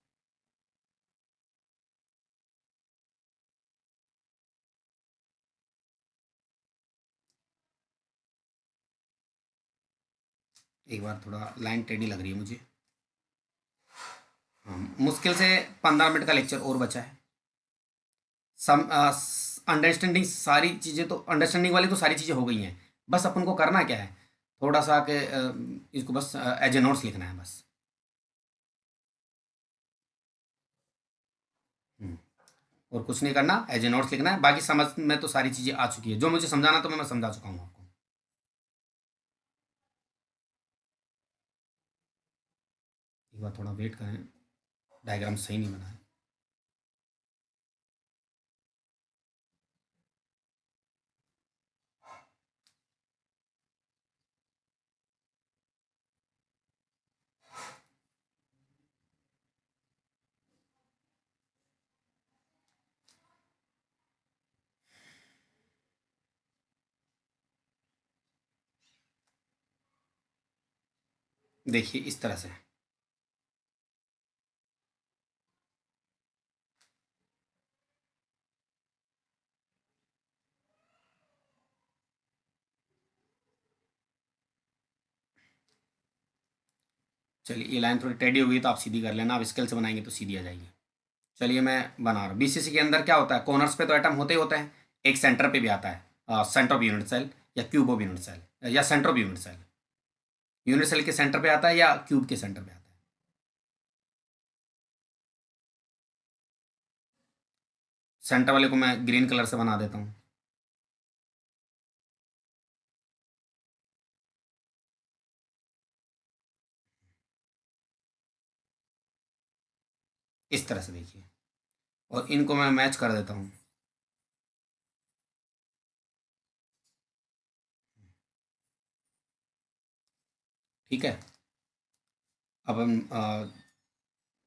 एक बार थोड़ा लाइन टेढ़ी लग रही है मुझे। हाँ, मुश्किल से 15 मिनट का लेक्चर और बचा है। सम अंडरस्टैंडिंग सारी चीज़ें तो, अंडरस्टैंडिंग वाली तो सारी चीज़ें हो गई हैं। बस अपन को करना क्या है, थोड़ा सा के इसको बस एज ए नोट्स लिखना है बस। और कुछ नहीं करना, एज ए नोट्स लिखना है। बाकी समझ में तो सारी चीज़ें आ चुकी है, जो मुझे समझाना तो मैं समझा चुका हूँ आपको। एक बार थोड़ा वेट करें, डायग्राम सही नहीं बना है। देखिए इस तरह से, चलिए ये लाइन थोड़ी टेढ़ी हुई तो आप सीधी कर लेना, आप स्केल से बनाएंगे तो सीधी आ जाएगी। चलिए मैं बना रहा हूँ। बीसीसी के अंदर क्या होता है, कॉर्नर्स पे तो एटम होते ही होते हैं, एक सेंटर पे भी आता है, सेंटर ऑफ यूनिट सेल या क्यूब ऑफ यूनिट सेल या centre of unit cell. Unit cell के सेंटर पे आता है या क्यूब के सेंटर पे आता है। सेंटर वाले को मैं ग्रीन कलर से बना देता हूँ। इस तरह से देखिए, और इनको मैं मैच कर देता हूँ। ठीक है, अब हम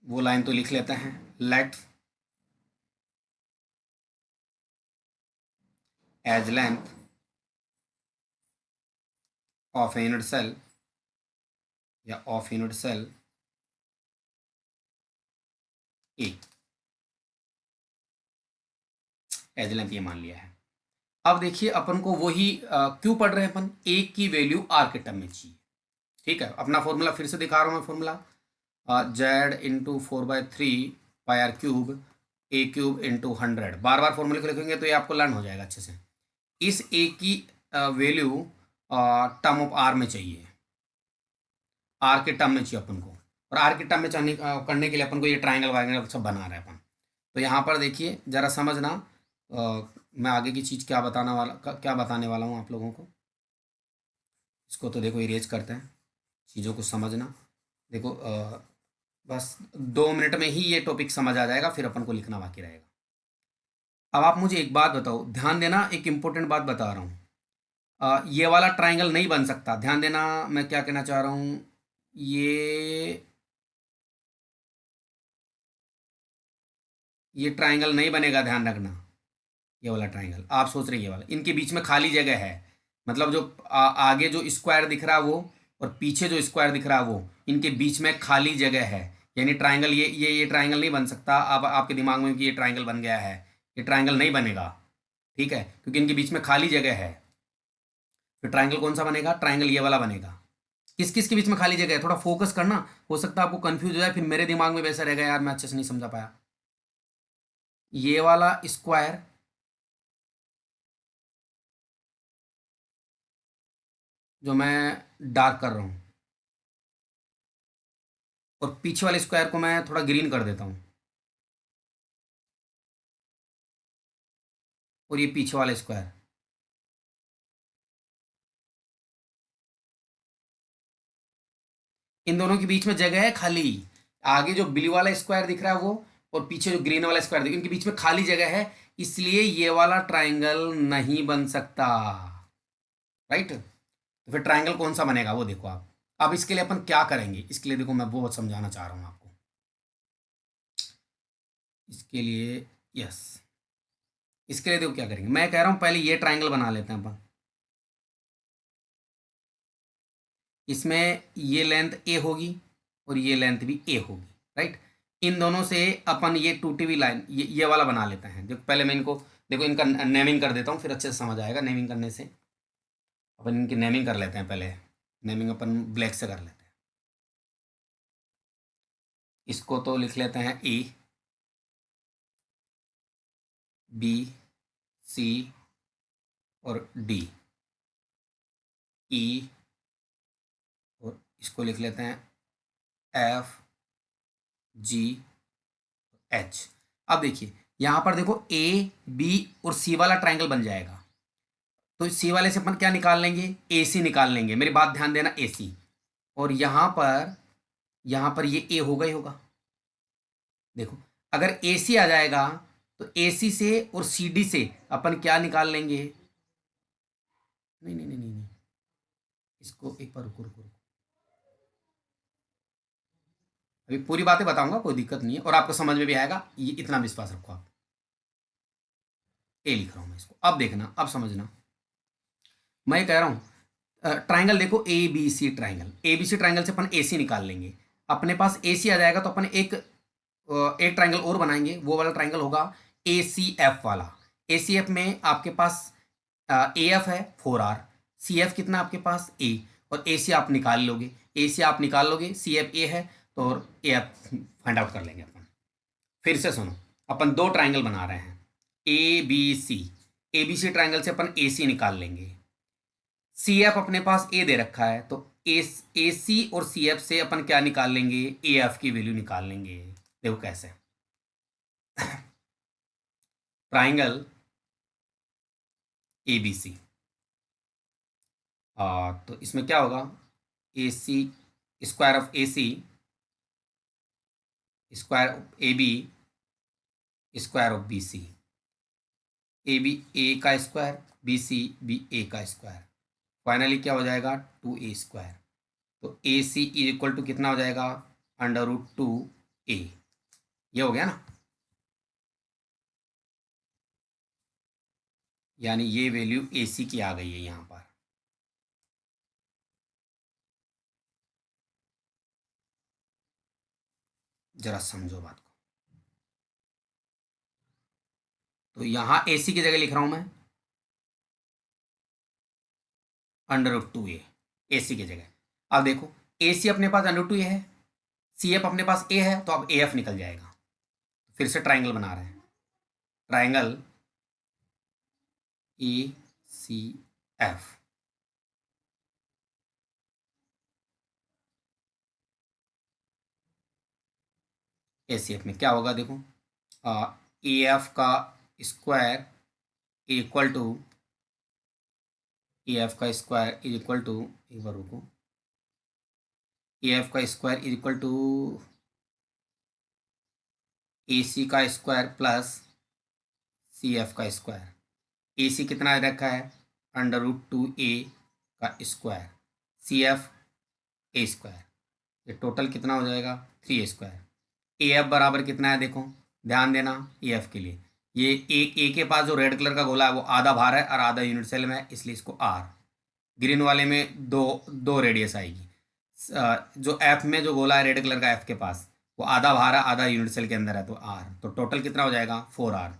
वो लाइन तो लिख लेते हैं, let edge length of unit cell या of unit cell A, edge length ये मान लिया है। अब देखिए अपन को वही क्यों पढ़ रहे हैं अपन, ए की वैल्यू आर के टर्म में चाहिए। ठीक है, अपना फॉर्मूला फिर से दिखा रहा हूँ मैं, formula z into 4/3 pi r cube a cube into 100। बार बार फॉर्मूले को लिखेंगे तो ये आपको लर्न हो जाएगा अच्छे से। इस ए की वैल्यू टर्म ऑफ आर में चाहिए, आर के टर्म में चाहिए अपन को, और आर के टर्म में करने के लिए अपन को ये ट्राइंगल वाइंगल सब बना रहे हैं अपन। तो यहाँ पर देखिए ज़रा समझना, मैं आगे की चीज़ क्या बताने वाला हूँ आप लोगों को। इसको तो देखो इरेज करते हैं, चीज़ों को समझना। देखो बस 2 मिनट में ही ये टॉपिक समझ आ जाएगा, फिर अपन को लिखना बाकी रहेगा। अब आप मुझे एक बात बताओ, ध्यान देना, एक इम्पोर्टेंट बात बता रहा हूँ। ये वाला ट्राइंगल नहीं बन सकता, ध्यान देना मैं क्या कहना चाह रहा हूँ। ये ट्राइंगल नहीं बनेगा, ध्यान रखना। ये वाला ट्राइंगल आप सोच रहे हैं, ये वाला, इनके बीच में खाली जगह है, मतलब जो आगे जो स्क्वायर दिख रहा है वो, और पीछे जो स्क्वायर दिख रहा है वो, इनके बीच में खाली जगह है। यानी ट्राइंगल ये ट्राइंगल नहीं बन सकता। अब आपके दिमाग में कि ये ट्राइंगल बन गया है, ये ट्राइंगल नहीं बनेगा, ठीक है, क्योंकि इनके बीच में खाली जगह है। तो ट्राइंगल कौन सा बनेगा? ट्राइंगल ये वाला बनेगा। किस किस के बीच में खाली जगह है, थोड़ा फोकस करना, हो सकता है आपको कंफ्यूज हो जाए, फिर मेरे दिमाग में वैसा रहेगा यार मैं अच्छे से नहीं समझा पाया। ये वाला स्क्वायर जो मैं डार्क कर रहा हूँ, और पीछे वाले स्क्वायर को मैं थोड़ा ग्रीन कर देता हूँ, और ये पीछे वाला स्क्वायर, इन दोनों के बीच में जगह है खाली। आगे जो ब्लू वाला स्क्वायर दिख रहा है वो, और पीछे जो ग्रीन वाला स्क्वायर दिख, इनके बीच में खाली जगह है, इसलिए ये वाला ट्राइंगल नहीं बन सकता, राइट। तो फिर ट्राइंगल कौन सा बनेगा वो देखो आप। अब इसके लिए अपन क्या करेंगे, इसके लिए देखो मैं वो समझाना चाह रहा हूँ आपको। इसके लिए यस, इसके लिए देखो क्या करेंगे, मैं कह रहा हूँ पहले ये ट्राइंगल बना लेते हैं अपन। इसमें ये लेंथ ए होगी और ये लेंथ भी ए होगी, राइट। इन दोनों से अपन ये टूटी हुई लाइन ये वाला बना लेते हैं। जो पहले मैं इनको देखो इनका नेमिंग कर देता हूँ, फिर अच्छे से समझ आएगा। नेमिंग करने से अपन इनकी नेमिंग कर लेते हैं पहले। नेमिंग अपन ब्लैक से कर लेते हैं। इसको तो लिख लेते हैं ए, बी, सी और डी, ई, और इसको लिख लेते हैं एफ, जी, एच। अब देखिए यहाँ पर देखो ए, बी और सी वाला ट्राइंगल बन जाएगा। तो सी वाले से अपन क्या निकाल लेंगे? ए सी निकाल लेंगे। मेरी बात ध्यान देना, ए सी। और यहाँ पर ये ए होगा ही होगा। देखो अगर ए सी आ जाएगा तो ए सी से और सी डी से अपन क्या निकाल लेंगे? नहीं नहीं नहीं नहीं नहीं, इसको एक बार रुको रुको रुको, अभी पूरी बातें बताऊंगा, कोई दिक्कत नहीं है, और आपको समझ में भी आएगा, ये इतना विश्वास रखो आप। ए लिख रहा हूं मैं इसको, अब देखना, अब समझना। मैं ये कह रहा हूं ट्राइंगल देखो, A B C triangle, A B C triangle से अपन ए सी निकाल लेंगे। अपने पास ए सी आ जाएगा तो अपन एक ट्राइंगल और बनाएंगे। वो वाला ट्राइंगल होगा ए सी एफ वाला। ए सी एफ में आपके पास ए एफ है 4R, सी एफ कितना आपके पास ए, और ए सी आप निकाल लोगे, ए सी आप निकाल लोगे, सी एफ ए है तो, और ए एफ फाइंड आउट कर लेंगे अपन। फिर से सुनो, अपन दो ट्राइंगल बना रहे हैं, A B C. A B C triangle से अपन ए सी निकाल लेंगे। सी एफ अपने पास ए दे रखा है तो ए सी और सी एफ से अपन क्या निकाल लेंगे? ए एफ की वैल्यू निकाल लेंगे। देखो कैसे, ट्राइंगल ए बी सी, तो इसमें क्या होगा? A C, square of A C, square of A B, square of B C. A B A का square, B C B A का स्क्वायर, फाइनली क्या हो जाएगा? 2a²। तो ए सी इक्वल टू कितना हो जाएगा? √2a। ये हो गया ना, यानी ये वैल्यू ए सी की आ गई है यहाँ पर। जरा समझो बात को। तो यहाँ ए सी की जगह लिख रहा हूँ मैं √2a, ए सी की जगह। अब देखो ए सी अपने पास √2a है, सी एफ अपने पास ए है, तो अब ए एफ निकल जाएगा। फिर से ट्राइंगल बना रहे हैं, triangle A C F. A C F में क्या होगा देखो, ए एफ का square equal to, A F का स्क्वायर इज इक्वल टू, एक बार रुको, ए एफ का square is equal to A C का स्क्वायर प्लस सी एफ का स्क्वायर। ए सी कितना रखा है? √2a का स्क्वायर, सी एफ a²। ये टोटल कितना हो जाएगा? 3a²। ए एफ बराबर कितना है देखो, ध्यान देना ए एफ के लिए। ये ए के पास जो रेड कलर का गोला है वो आधा भार है और आधा यूनिट सेल में है, इसलिए इसको आर। ग्रीन वाले में दो दो रेडियस आएगी। जो एफ में जो गोला है रेड कलर का एफ के पास, वो आधा भार है आधा यूनिट सेल के अंदर है, तो आर। तो टोटल कितना हो जाएगा? 4R।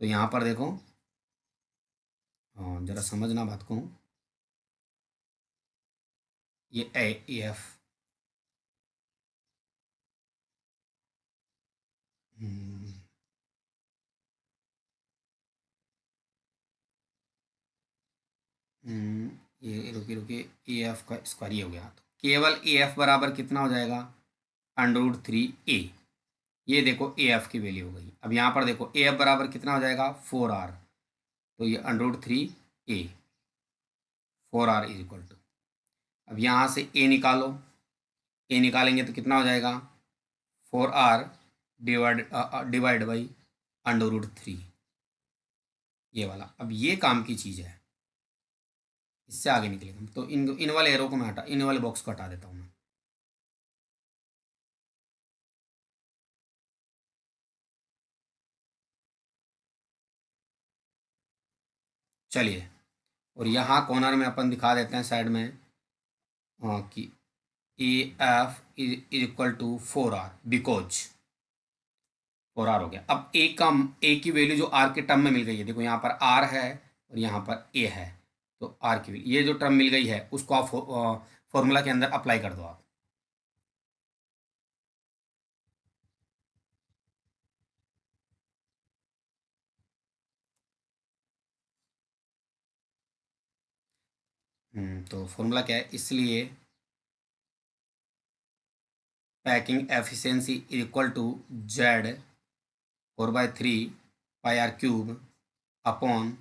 तो यहाँ पर देखो, हाँ जरा समझना बात को, ये ए एफ, ये रुकिए रुकिए, ए एफ का स्क्वायर ये हो गया, तो केवल ए एफ बराबर कितना हो जाएगा, √3a। ये देखो ए एफ की वैल्यू हो गई। अब यहाँ पर देखो ए एफ बराबर कितना हो जाएगा, 4r, तो ये √3a, 4r is equal to, अब यहाँ से ए निकालो, ए निकालेंगे तो कितना हो जाएगा, 4r डिवाइड बाई √3, ये वाला। अब ये काम की चीज़ है, इससे आगे निकलेगा। तो इन वाले एरो को मैं हटा, इन वाले बॉक्स को हटा देता हूँ मैं। चलिए, और यहाँ कॉर्नर में अपन दिखा देते हैं साइड में, हाँ कि A F is equal to 4r, because 4r हो गया। अब ए की वैल्यू जो आर के टर्म में मिल गई है, देखो यहाँ पर आर है और यहाँ पर ए है, तो आर की वैल्यू, ये जो टर्म मिल गई है उसको आप फॉर्मूला के अंदर अप्लाई कर दो आप। तो फॉर्मूला क्या है, इसलिए packing efficiency equal to z 4/3 pi r cube upon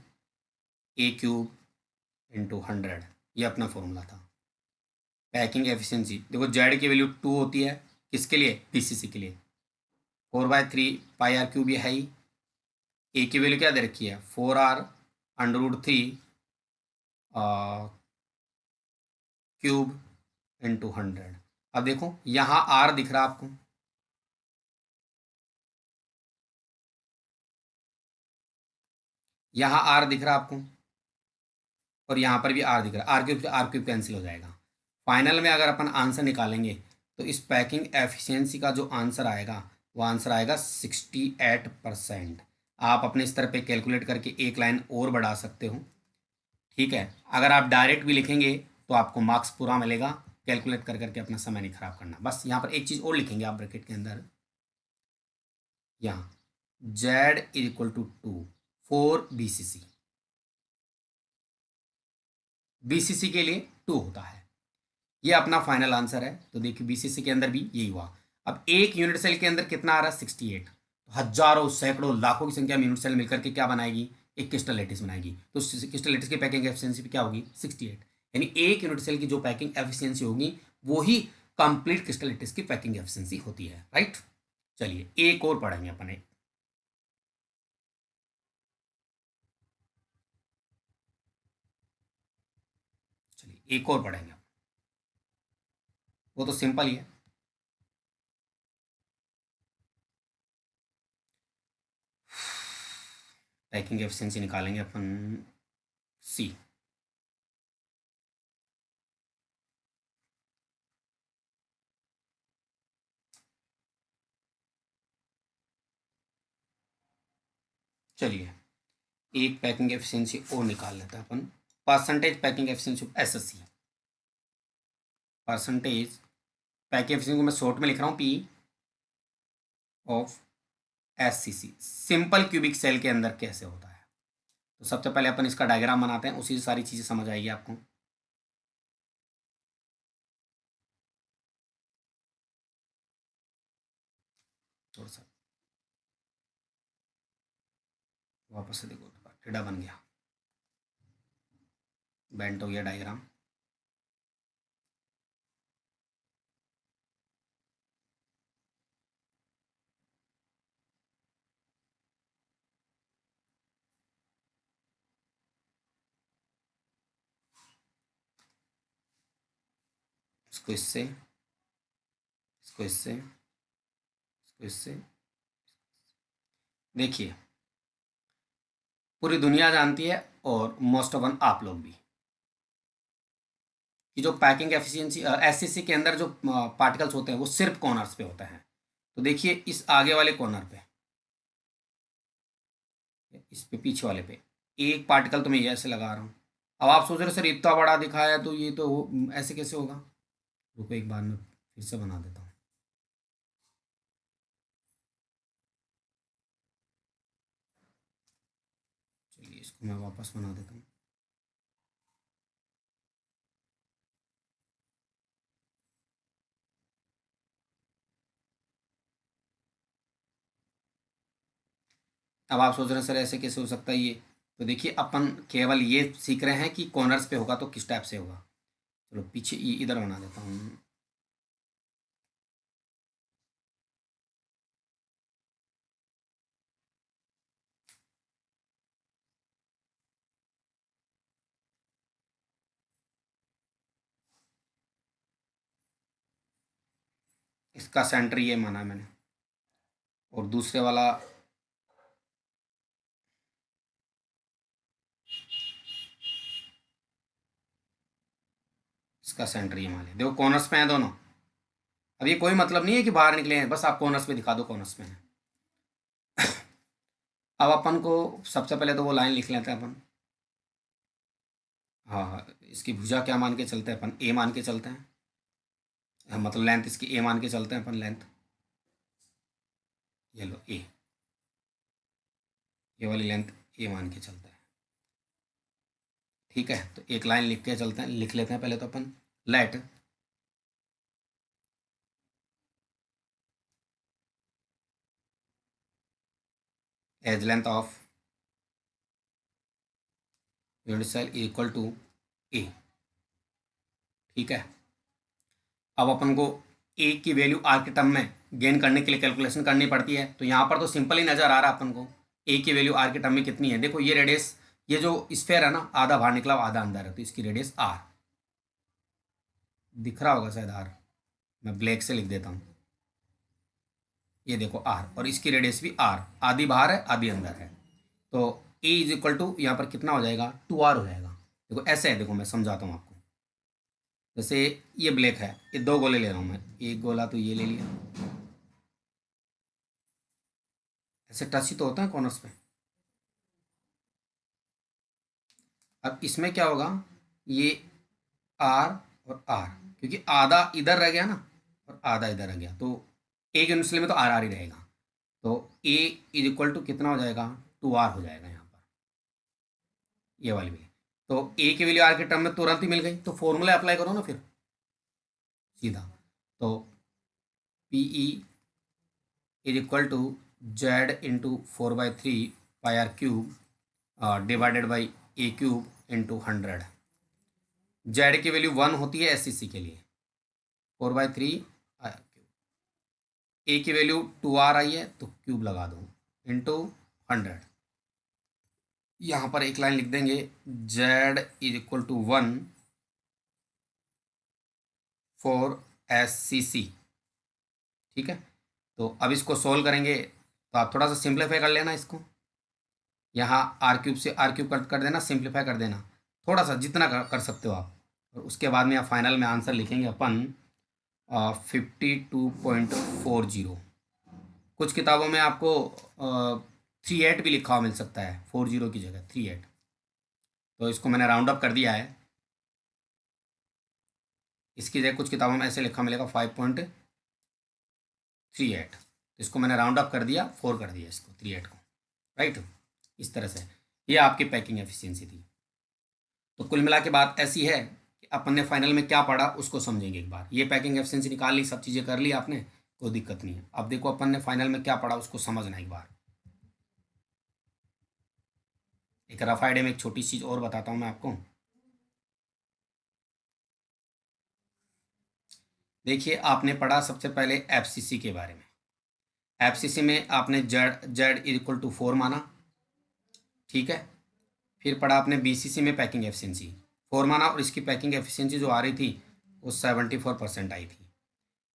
a cube into 100, ये अपना फॉर्मूला था। पैकिंग एफिशिएंसी देखो, जेड की वैल्यू 2 होती है, किसके लिए, पीसीसी के लिए, 4/3 पाई आर क्यूब ये है ही, ए की वैल्यू क्या दे रखी है, 4r √3 क्यूब इंटू 100। अब देखो यहाँ आर दिख रहा है आपको, यहाँ आर दिख रहा है आपको, और यहाँ पर भी आर दिख रहा है, आर क्यूब कैंसिल हो जाएगा। फाइनल में अगर अपन आंसर निकालेंगे तो इस पैकिंग एफिशिएंसी का जो आंसर आएगा वो आंसर आएगा 68%। आप अपने स्तर पे कैलकुलेट करके एक लाइन और बढ़ा सकते हो, ठीक है। अगर आप डायरेक्ट भी लिखेंगे तो आपको मार्क्स पूरा मिलेगा। कैलकुलेट कर करके अपना समय नहीं खराब करना। बस यहाँ पर एक चीज़ और लिखेंगे आप ब्रैकेट के अंदर, यहाँ z is equal to 2 for BCC, BCC के लिए 2 होता है, ये अपना फाइनल आंसर है। तो देखिए बीसीसी के अंदर भी यही हुआ। अब एक यूनिट सेल के अंदर कितना आ रहा है, 68, तो हजारों सैकड़ों लाखों की संख्या में यूनिट सेल मिलकर के क्या बनाएगी, एक क्रिस्टल लैटिस बनाएगी। तो क्रिस्टल लैटिस की पैकिंग एफिशिएंसी क्या होगी, 68, यानी एक यूनिट सेल की जो पैकिंग एफिशिएंसी होगी वो ही कंप्लीट क्रिस्टल लैटिस की पैकिंग एफिशिएंसी होती है, राइट। चलिए एक और पढ़ेंगे अपन, एक चलिए एक और पढ़ेंगे, वो तो सिंपल ही है। पैकिंग एफिशिएंसी निकालेंगे अपन, सी, चलिए एक पैकिंग एफिशिएंसी और निकाल लेते हैं अपन, percentage packing efficiency of SSC. Percentage packing efficiency को मैं शॉर्ट में लिख रहा हूँ, P of SCC, simple cubic cell के अंदर कैसे होता है। तो सबसे पहले अपन इसका डायग्राम बनाते हैं, उसी से सारी चीज़ें समझ आएगी आपको। थोड़ा सा वापस से देखो, टेढ़ा बन गया, बेंट हो गया डायग्राम। इसको इससे, इसको इससे, इसको इससे, देखिए पूरी दुनिया जानती है और मोस्ट ऑफ वन आप लोग भी, कि जो पैकिंग एफिशिएंसी एससीसी के अंदर जो पार्टिकल्स होते हैं वो सिर्फ कॉर्नर्स पे होते हैं। तो देखिए इस आगे वाले कॉर्नर पे, इस पे पीछे वाले पे एक पार्टिकल तो मैं ये ऐसे लगा रहा हूँ। अब आप सोच रहे हो सर इतना बड़ा दिखाया है तो ये तो ऐसे कैसे होगा। रुको एक बार मैं फिर से बना देता हूँ। चलिए इसको मैं वापस बना देता हूँ। अब आप सोच रहे हैं सर ऐसे कैसे हो सकता है ये। तो देखिए अपन केवल ये सीख रहे हैं कि कॉर्नर्स पे होगा तो किस टाइप से होगा। चलो पीछे ये इधर बना देता हूँ। इसका सेंटर ये माना है मैंने, और दूसरे वाला इसका सेंटर ये मान लिया। देखो कॉर्नर्स पे हैं दोनों। अब ये कोई मतलब नहीं है कि बाहर निकले हैं, बस आप कॉर्नर्स पे दिखा दो कॉर्नर्स पे हैं। अब अपन को सबसे पहले तो वो लाइन लिख लेते हैं अपन। हाँ हाँ, इसकी भुजा क्या मान के चलते हैं अपन, ए मान के चलते हैं। हाँ, मतलब लेंथ इसकी ए मान के चलते हैं अपन, लेंथ ये लो ए, ये वाली लेंथ ए मान के चलता है। ठीक है, तो एक लाइन लिख के चलते हैं, लिख लेते हैं पहले तो अपन। Let edge length of unit cell equal to A. ठीक है, अब अपन को ए की वैल्यू आर के टर्म में गेन करने के लिए कैलकुलेशन करनी पड़ती है। तो यहाँ पर तो सिंपल ही नज़र आ रहा है अपन को, ए की वैल्यू आर के टर्म में कितनी है। देखो ये रेडियस, ये जो स्फेयर है ना, आधा बाहर निकला आधा अंदर है, तो इसकी रेडियस आर दिख रहा होगा शायद आर, मैं ब्लैक से लिख देता हूँ। ये देखो आर, और इसकी रेडियस भी आर, आधी बाहर है आधी अंदर है। तो ए इज इक्वल टू यहाँ पर कितना हो जाएगा, 2r हो जाएगा। देखो ऐसे है, देखो मैं समझाता हूँ आपको। जैसे ये ब्लैक है, ये दो गोले ले रहा हूँ मैं, एक गोला तो ये ले लिया, ऐसे टच ही तो होता है कॉर्नर्स पे। अब इसमें क्या होगा, ये आर और आर, क्योंकि आधा इधर रह गया ना और आधा इधर रह गया, तो एक यूनिट सेल में तो आर आर ही रहेगा। तो ए इज इक्वल टू कितना हो जाएगा, 2r हो जाएगा यहाँ पर, ये वाली वैल्यू। तो ए की वैल्यू आर के टर्म में तुरंत ही मिल गई, तो फॉर्मूला अप्लाई करो ना फिर सीधा। तो P E is equal to z into 4/3 pi r cube divided by a cube into 100। Z की वैल्यू 1 होती है एस के लिए, 4/3 ए की वैल्यू 2r आई है तो क्यूब लगा दो इंटू 100। यहाँ पर एक लाइन लिख देंगे, z is equal to 1 for SCC। ठीक है, तो अब इसको सोल्व करेंगे, तो आप थोड़ा सा सिंप्लीफाई कर लेना इसको। यहाँ आर क्यूब से आर क्यूब कर देना, सिंप्लीफाई कर देना थोड़ा सा, जितना कर सकते हो आप। और उसके बाद में आप फाइनल में आंसर लिखेंगे अपन 52.40। कुछ किताबों में आपको 38 भी लिखा हुआ मिल सकता है, 40 की जगह 38। तो इसको मैंने राउंड अप कर दिया है, इसकी जगह कुछ किताबों में ऐसे लिखा मिलेगा 5.38। तो इसको मैंने राउंड अप कर दिया, 4 कर दिया इसको, 38 को, राइट। इस तरह से ये आपकी पैकिंग एफिशिएंसी थी। तो कुल मिला के बात ऐसी है कि अपन ने फाइनल में क्या पढ़ा उसको समझेंगे एक बार। ये पैकिंग एफिशिएंसी निकाल ली, सब चीज़ें कर ली आपने, कोई दिक्कत नहीं है। अब देखो अपन ने फाइनल में क्या पढ़ा उसको समझना एक बार। एक रफ आइडिया में एक छोटी चीज़ और बताता हूँ मैं आपको। देखिए आपने पढ़ा सबसे पहले एफसीसी के बारे में। एफसीसी में आपने जेड जेड इक्वल टू 4 माना, ठीक है। फिर पढ़ा आपने बीसीसी में पैकिंग एफिशिएंसी 4 माना, और इसकी पैकिंग एफिशिएंसी जो आ रही थी वो 74% आई थी।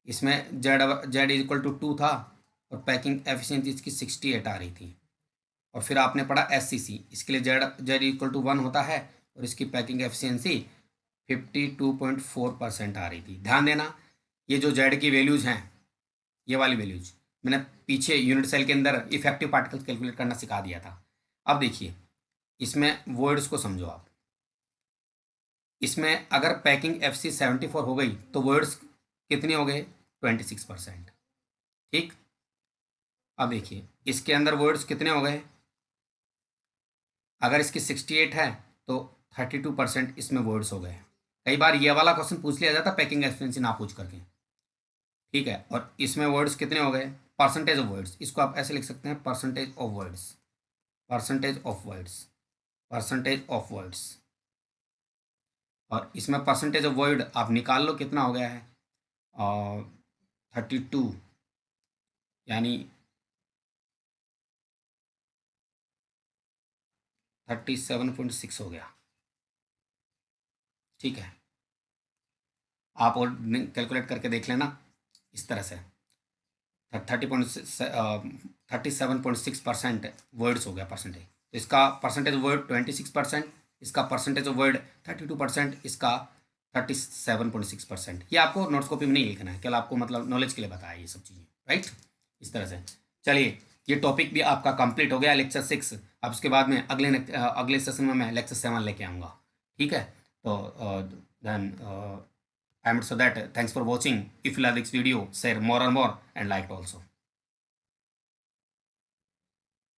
इसमें जेड जेड इक्वल टू 2 था, और पैकिंग एफिशिएंसी इसकी 68 आ रही थी। और फिर आपने पढ़ा एससीसी, इसके लिए जेड जेड इक्वल टू 1 होता है, और इसकी पैकिंग एफिशिएंसी 52.4% आ रही थी। ध्यान देना, ये जो जेड की वैल्यूज़ हैं, ये वाली वैल्यूज मैंने पीछे यूनिट सेल के अंदर इफेक्टिव पार्टिकल्स कैलकुलेट करना सिखा दिया था। अब देखिए इसमें वर्ड्स को समझो आप। इसमें अगर पैकिंग FC 74 हो गई तो वर्ड्स कितने हो गए? 26%। ठीक, अब देखिए इसके अंदर वर्ड्स कितने हो गए? अगर इसकी 68 है तो 32% इसमें वर्ड्स हो गए। कई बार ये वाला क्वेश्चन पूछ लिया जाता पैकिंग एक्सपेंसिव ना पूछ करके। ठीक है, और इसमें वर्ड्स कितने हो गए? परसेंटेज ऑफ वर्ड्स, इसको आप ऐसे लिख सकते हैं percentage of words, percentage of words, percentage of words. और इसमें परसेंटेज ऑफ वर्ड आप निकाल लो कितना हो गया है, 32, यानी 37.6 हो गया। ठीक है, आप और कैलकुलेट करके देख लेना इस तरह से। 37.6% वर्ड्स हो गया परसेंटेज। तो इसका परसेंटेज वर्ड 26%, इसका परसेंटेज ऑफ वर्ड 32%, इसका 37.6%। ये आपको नोट्स कॉपी में नहीं लिखना है, केवल आपको मतलब नॉलेज के लिए बताया ये सब चीज़ें, राइट। इस तरह से चलिए ये टॉपिक भी आपका कंप्लीट हो गया, लेक्चर 6। अब उसके बाद में अगले सेशन में मैं लेक्चर 7 लेके आऊँगा। ठीक है, तो then I am so that thanks for watching. If you like this video, share more and more and like it also.